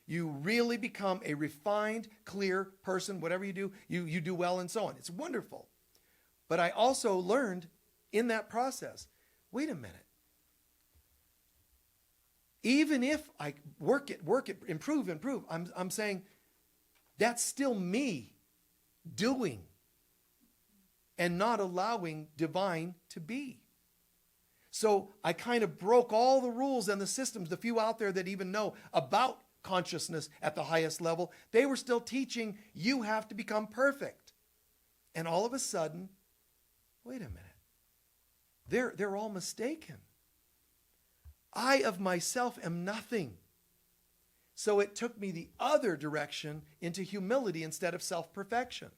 You really become a refined, clear person. Whatever you do, you do well, and so on. It's wonderful. But I also learned in that process, wait a minute. Even if I work it, improve, I'm saying that's still me doing and not allowing divine to be. So I kind of broke all the rules and the systems, the few out there that even know about consciousness at the highest level. They were still teaching you have to become perfect. And all of a sudden, wait a minute. They're all mistaken. I of myself am nothing. So it took me the other direction into humility instead of self-perfection.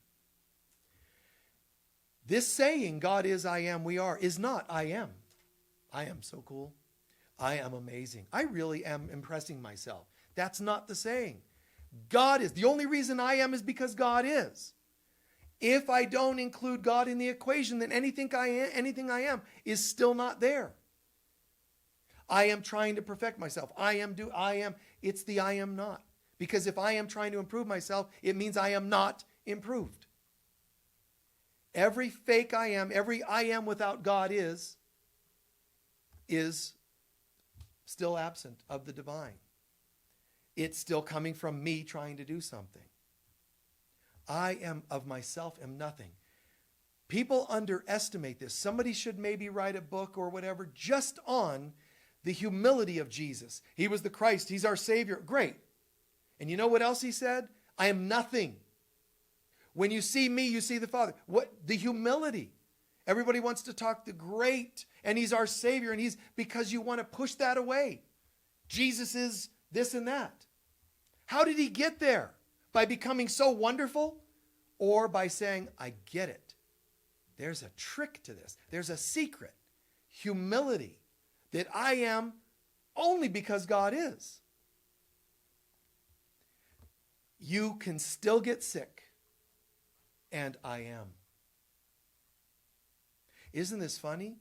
This saying, God is, I am, we are, is not I am. I am so cool. I am amazing. I really am impressing myself. That's not the saying. God is. The only reason I am is because God is. If I don't include God in the equation, then anything I am is still not there. I am trying to perfect myself. I am. It's the I am not. Because if I am trying to improve myself, it means I am not improved. Every fake I am, every I am without God is still absent of the divine. It's still coming from me trying to do something. I am of myself am nothing. People underestimate this. Somebody should maybe write a book or whatever just on the humility of Jesus. He was the Christ. He's our Savior. Great. And you know what else he said? I am nothing. When you see me, you see the Father. What? The humility. Everybody wants to talk the great, and he's our Savior, and he's because you want to push that away. Jesus is this and that. How did he get there? By becoming so wonderful, or by saying, I get it. There's a trick to this. There's a secret. Humility. That I am only because God is. You can still get sick, and I am. Isn't this funny?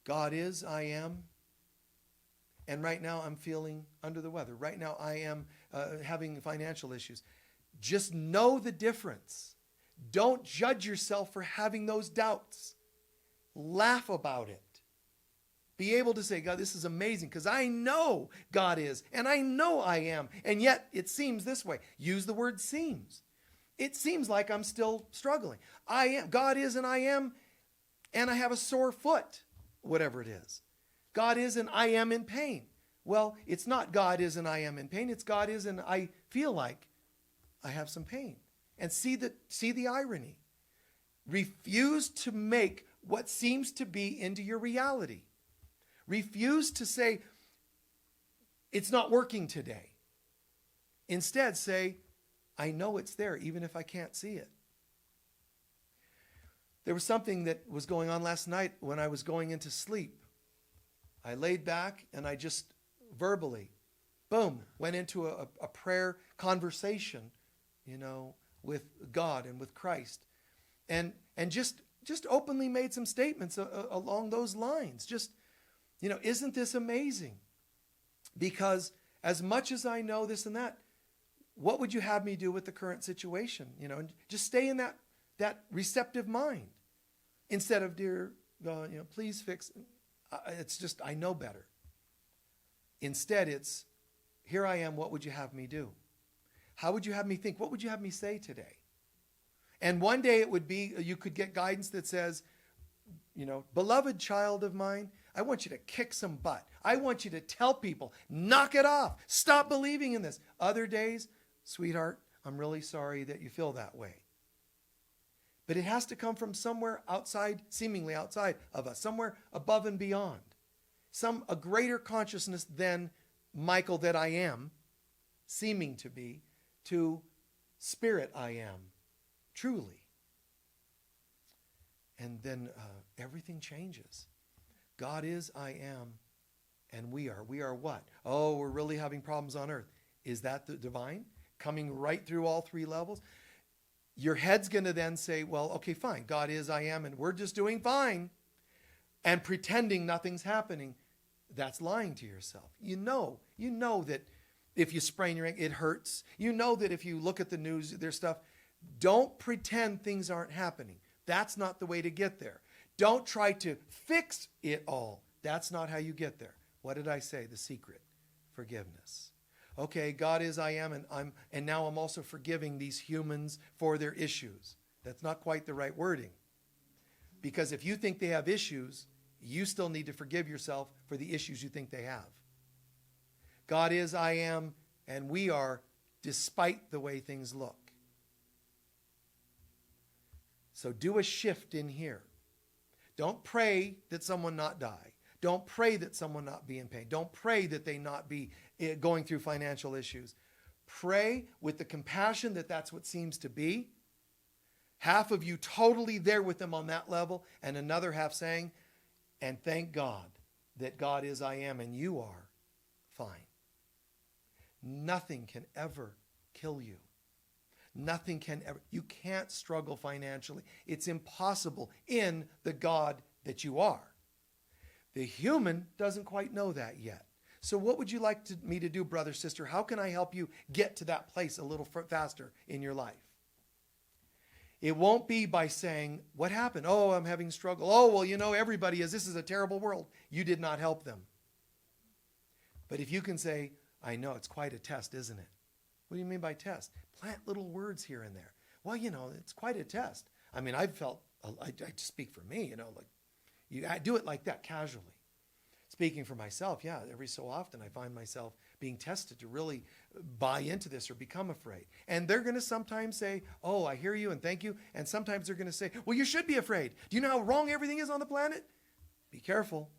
God is, I am. And right now I'm feeling under the weather. Right now I am having financial issues. Just know the difference. Don't judge yourself for having those doubts. Laugh about it. Be able to say, God, this is amazing because I know God is and I know I am. And yet it seems this way. Use the word seems. It seems like I'm still struggling. I am. God is and I am, and I have a sore foot, whatever it is. God is and I am in pain. Well, it's not God is and I am in pain. It's God is and I feel like I have some pain. And see the irony. Refuse to make what seems to be into your reality. Refuse to say, it's not working today. Instead, say, I know it's there, even if I can't see it. There was something that was going on last night when I was going into sleep. I laid back and I just verbally, boom, went into a prayer conversation, with God and with Christ. And just openly made some statements along those lines. Just, isn't this amazing? Because as much as I know this and that, what would you have me do with the current situation? And just stay in that receptive mind. Instead of, dear God, please fix. It's just, I know better. Instead, it's, here I am, what would you have me do? How would you have me think? What would you have me say today? And one day it would be, you could get guidance that says, beloved child of mine, I want you to kick some butt. I want you to tell people, knock it off. Stop believing in this. Other days, sweetheart, I'm really sorry that you feel that way. But it has to come from somewhere outside, seemingly outside of us, somewhere above and beyond. A greater consciousness than Michael that I am, seeming to be, to spirit I am, truly. And then everything changes. God is, I am, and we are. We are what? Oh, we're really having problems on earth. Is that the divine? Coming right through all three levels? Your head's going to then say, well, okay, fine. God is, I am, and we're just doing fine. And pretending nothing's happening. That's lying to yourself. You know that if you sprain your ankle, it hurts. You know that if you look at the news, there's stuff. Don't pretend things aren't happening. That's not the way to get there. Don't try to fix it all. That's not how you get there. What did I say? The secret. Forgiveness. Okay, God is, I am, and now I'm also forgiving these humans for their issues. That's not quite the right wording. Because if you think they have issues, you still need to forgive yourself for the issues you think they have. God is, I am, and we are, despite the way things look. So do a shift in here. Don't pray that someone not die. Don't pray that someone not be in pain. Don't pray that they not be going through financial issues. Pray with the compassion that that's what seems to be. Half of you totally there with them on that level, and another half saying, and thank God that God is I am and you are fine. Nothing can ever kill you. Nothing can ever, you can't struggle financially. It's impossible in the God that you are. The human doesn't quite know that yet. So what would you like me to do, brother, sister? How can I help you get to that place a little faster in your life? It won't be by saying, what happened? Oh, I'm having struggle. Oh, well, everybody is. This is a terrible world. You did not help them. But if you can say, I know, it's quite a test, isn't it? What do you mean by test? Plant little words here and there. Well, it's quite a test. I mean, I've felt, I speak for me, I do it like that casually. Speaking for myself, yeah, every so often I find myself being tested to really buy into this or become afraid. And they're going to sometimes say, oh, I hear you and thank you. And sometimes they're going to say, well, you should be afraid. Do you know how wrong everything is on the planet? Be careful.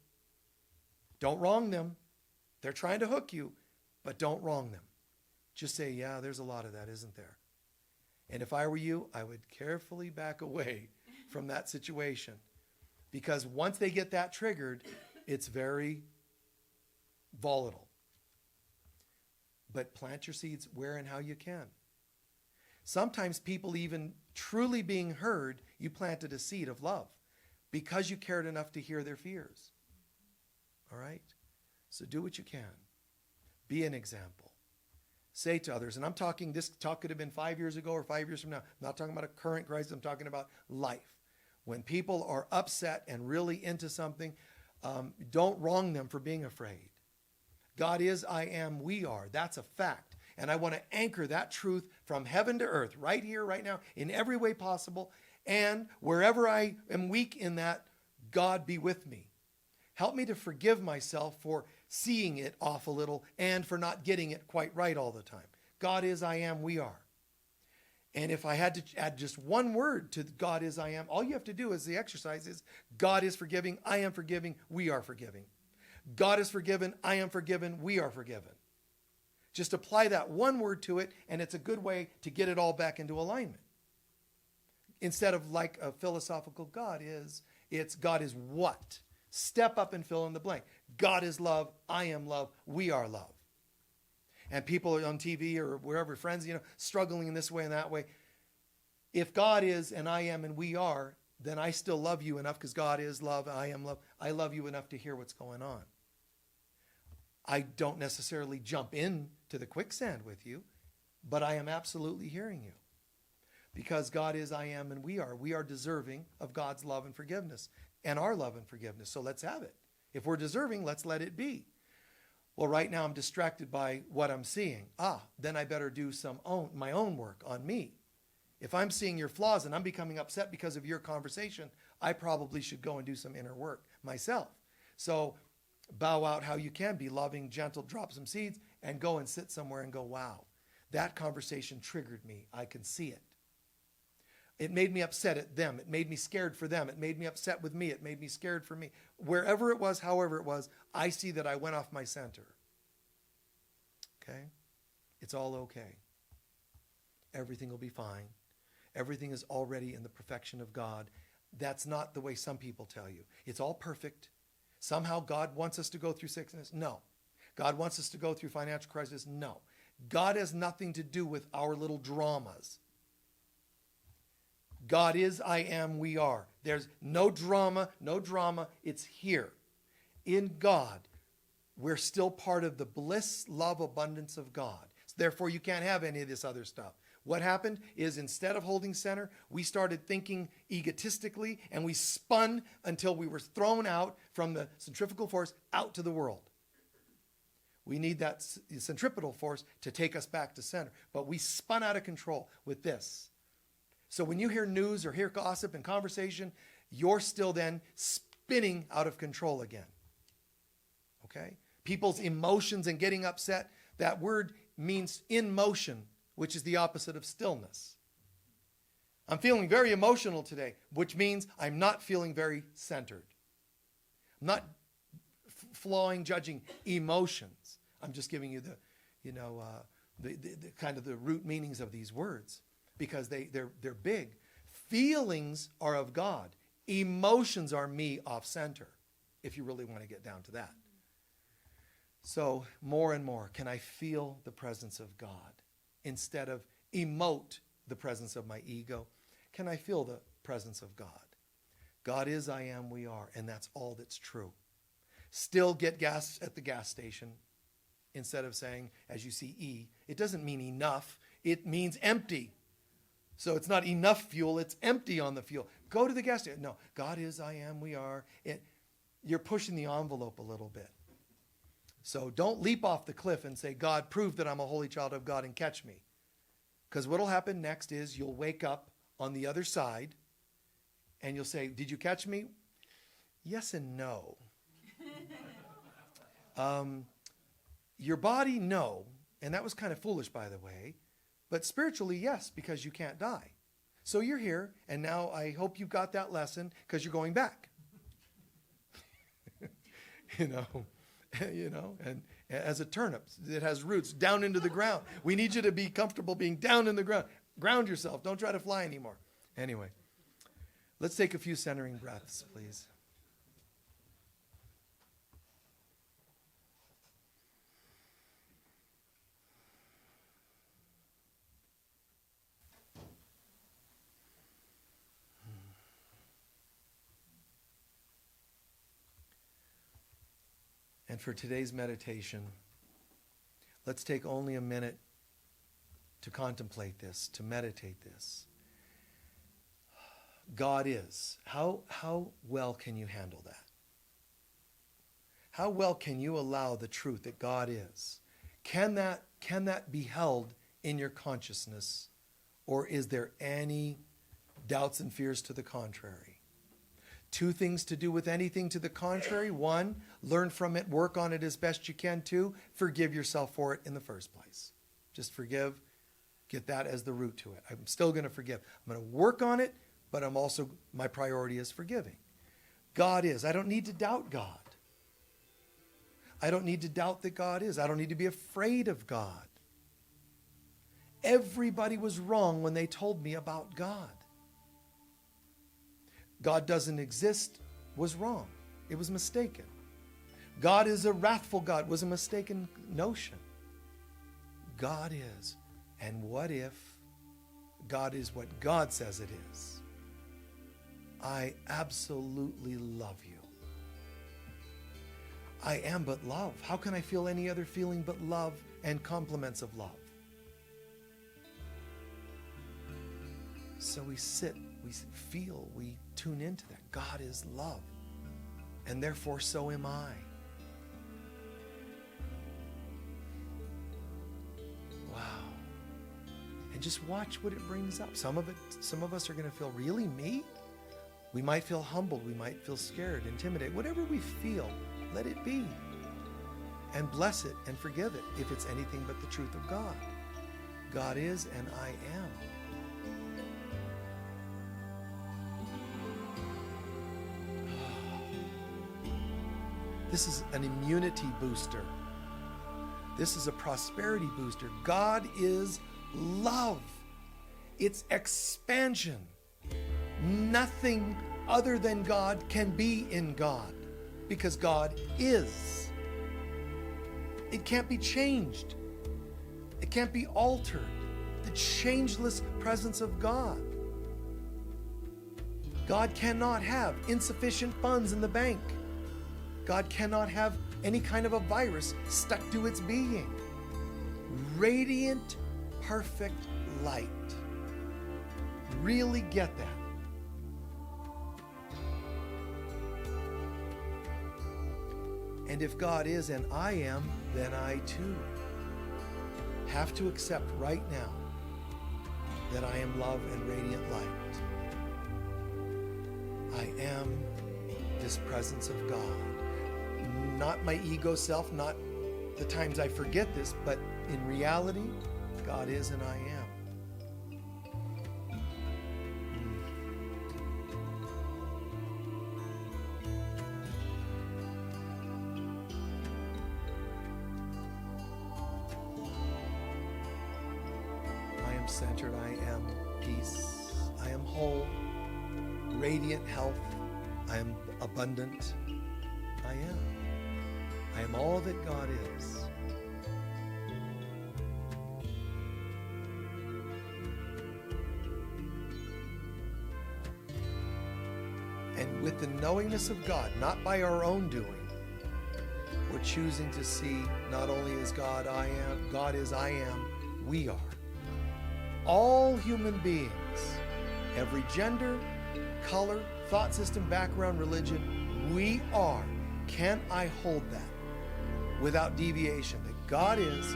Don't wrong them. They're trying to hook you, but don't wrong them. Just say, yeah, there's a lot of that, isn't there? And if I were you, I would carefully back away from that situation. Because once they get that triggered, it's very volatile. But plant your seeds where and how you can. Sometimes people, even truly being heard, you planted a seed of love because you cared enough to hear their fears. All right? So do what you can. Be an example. Say to others, and I'm talking, this talk could have been 5 years ago or 5 years from now. I'm not talking about a current crisis. I'm talking about life. When people are upset and really into something, don't wrong them for being afraid. God is, I am, we are. That's a fact. And I want to anchor that truth from heaven to earth, right here, right now, in every way possible. And wherever I am weak in that, God be with me. Help me to forgive myself for seeing it off a little and for not getting it quite right all the time. God is, I am, we are. And if I had to add just one word to God is, I am, all you have to do is the exercise is God is forgiving, I am forgiving, we are forgiving. God is forgiven, I am forgiven, we are forgiven. Just apply that one word to it, and it's a good way to get it all back into alignment. Instead of like a philosophical God is, it's God is what? Step up and fill in the blank. God is love, I am love, we are love. And people on TV or wherever, friends, struggling in this way and that way. If God is and I am and we are, then I still love you enough because God is love, I am love. I love you enough to hear what's going on. I don't necessarily jump into the quicksand with you, but I am absolutely hearing you. Because God is, I am, and we are. We are deserving of God's love and forgiveness and our love and forgiveness. So let's have it. If we're deserving, let's let it be. Well, right now I'm distracted by what I'm seeing. Then I better do my own work on me. If I'm seeing your flaws and I'm becoming upset because of your conversation, I probably should go and do some inner work myself. So bow out how you can, be loving, gentle, drop some seeds, and go and sit somewhere and go, wow, that conversation triggered me. I can see it. It made me upset at them. It made me scared for them. It made me upset with me. It made me scared for me. Wherever it was, however it was, I see that I went off my center. Okay? It's all okay. Everything will be fine. Everything is already in the perfection of God. That's not the way some people tell you. It's all perfect. Somehow God wants us to go through sickness? No. God wants us to go through financial crisis? No. God has nothing to do with our little dramas. God is, I am, we are. There's no drama, it's here. In God, we're still part of the bliss, love, abundance of God. Therefore, you can't have any of this other stuff. What happened is instead of holding center, we started thinking egotistically, and we spun until we were thrown out from the centrifugal force out to the world. We need that centripetal force to take us back to center. But we spun out of control with this. So when you hear news or hear gossip and conversation, you're still then spinning out of control again. Okay? People's emotions and getting upset, that word means in motion, which is the opposite of stillness. I'm feeling very emotional today, which means I'm not feeling very centered. I'm not flawing, judging emotions. I'm just giving you the kind of the root meanings of these words. Because they're big. Feelings are of God. Emotions are me off center, if you really want to get down to that. So more and more, can I feel the presence of God? Instead of emote the presence of my ego, can I feel the presence of God? God is, I am, we are, and that's all that's true. Still get gas at the gas station instead of saying, as you see E, it doesn't mean enough, it means empty. So it's not enough fuel, it's empty on the fuel. Go to the gas station. No, God is, I am, we are. You're pushing the envelope a little bit. So don't leap off the cliff and say, God, prove that I'm a holy child of God and catch me. Because what will happen next is you'll wake up on the other side and you'll say, did you catch me? Yes and no. Your body, no. And that was kind of foolish, by the way. But spiritually, yes, because you can't die. So you're here, and now I hope you got that lesson because you're going back. you know, and as a turnip, it has roots down into the ground. We need you to be comfortable being down in the ground. Ground yourself. Don't try to fly anymore. Anyway, let's take a few centering breaths, please. And for today's meditation, let's take only a minute to contemplate this, to meditate this. God is. How well can you handle that? How well can you allow the truth that God is? Can that be held in your consciousness, or is there any doubts and fears to the contrary? Two things to do with anything to the contrary. One, learn from it, work on it as best you can. Two, forgive yourself for it in the first place. Just forgive. Get that as the root to it. I'm still going to forgive. I'm going to work on it, but my priority is forgiving. God is. I don't need to doubt God. I don't need to doubt that God is. I don't need to be afraid of God. Everybody was wrong when they told me about God. God doesn't exist was wrong. It was mistaken. God is a wrathful God was a mistaken notion. God is. And what if God is what God says it is? I absolutely love you. I am but love. How can I feel any other feeling but love and compliments of love? So we sit, we feel, we tune into that. God is love. And therefore, so am I. Wow. And just watch what it brings up. Some of us are going to feel, really, me? We might feel humbled. We might feel scared, intimidated. Whatever we feel, let it be. And bless it and forgive it if it's anything but the truth of God. God is and I am. This is an immunity booster. This is a prosperity booster. God is love. It's expansion. Nothing other than God can be in God because God is. It can't be changed. It can't be altered. The changeless presence of God. God cannot have insufficient funds in the bank. God cannot have any kind of a virus stuck to its being. Radiant, perfect light. Really get that. And if God is and I am, then I too have to accept right now that I am love and radiant light. I am this presence of God. Not my ego self, not the times I forget this, but in reality, God is and I am. I am centered, I am peace, I am whole, radiant health, I am abundant, I am. I am all that God is. And with the knowingness of God, not by our own doing, we're choosing to see not only as God I am, God is I am, we are. All human beings, every gender, color, thought system, background, religion, we are. Can I hold that without deviation? That God is,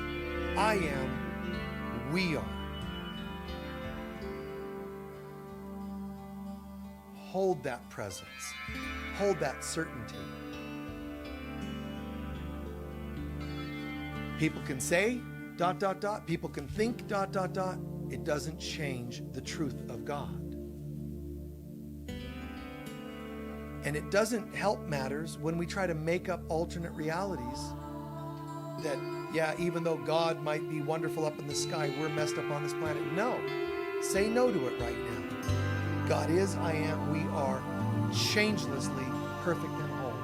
I am, we are. Hold that presence. Hold that certainty. People can say ... People can think ... It doesn't change the truth of God. And it doesn't help matters when we try to make up alternate realities that, yeah, even though God might be wonderful up in the sky, we're messed up on this planet. No. Say no to it right now. God is, I am, we are, changelessly perfect and whole.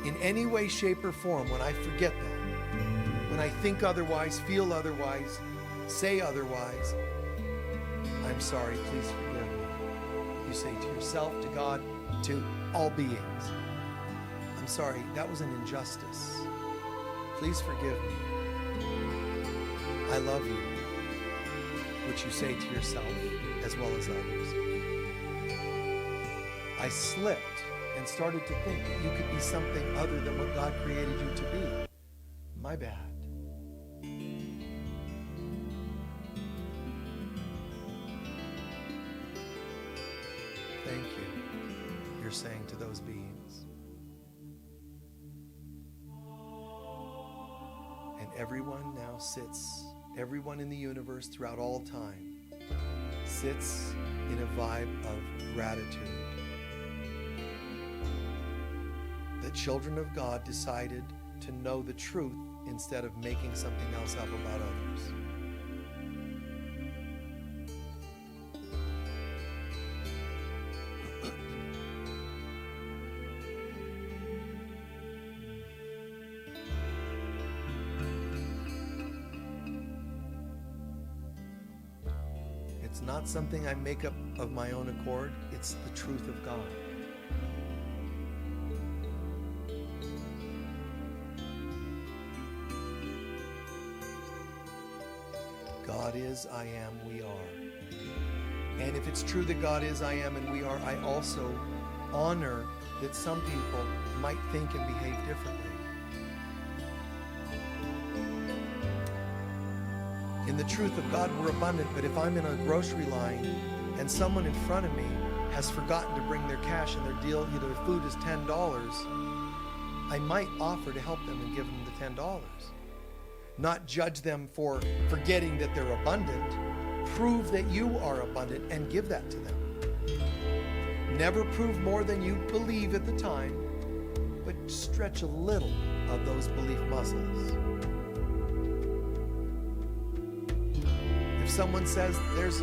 In any way, shape, or form, when I forget that, when I think otherwise, feel otherwise, say otherwise, I'm sorry, please forgive me. You say to yourself, to God, to all beings, I'm sorry, that was an injustice. Please forgive me. I love you, which you say to yourself as well as others. I slipped and started to think that you could be something other than what God created you to be. My bad. Thank you, you're saying to those beings. And everyone now sits, everyone in the universe throughout all time, sits in a vibe of gratitude. The children of God decided to know the truth instead of making something else up about others. It's not something I make up of my own accord. It's the truth of God. God is, I am, we are. And if it's true that God is, I am, and we are, I also honor that some people might think and behave differently. In the truth of God, we're abundant, but if I'm in a grocery line and someone in front of me has forgotten to bring their cash and their deal, either their food is $10, I might offer to help them and give them the $10. Not judge them for forgetting that they're abundant. Prove that you are abundant and give that to them. Never prove more than you believe at the time, but stretch a little of those belief muscles. If someone says there's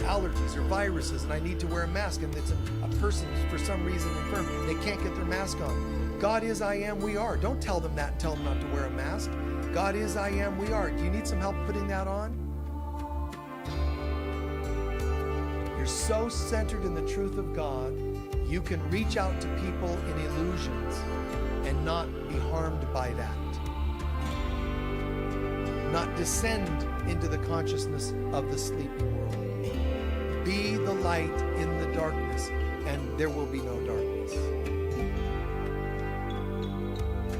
allergies or viruses and I need to wear a mask, and it's a person for some reason infirm, they can't get their mask on. God is, I am, we are. Don't tell them that and tell them not to wear a mask. God is, I am, we are. Do you need some help putting that on? You're so centered in the truth of God, you can reach out to people in illusions and not be harmed by that. Not descend into the consciousness of the sleeping world. Be the light in the darkness, and there will be no darkness.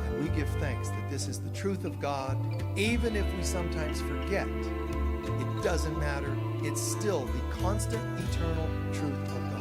And we give thanks that this is the truth of God. Even if we sometimes forget, it doesn't matter. It's still the constant, eternal truth of God.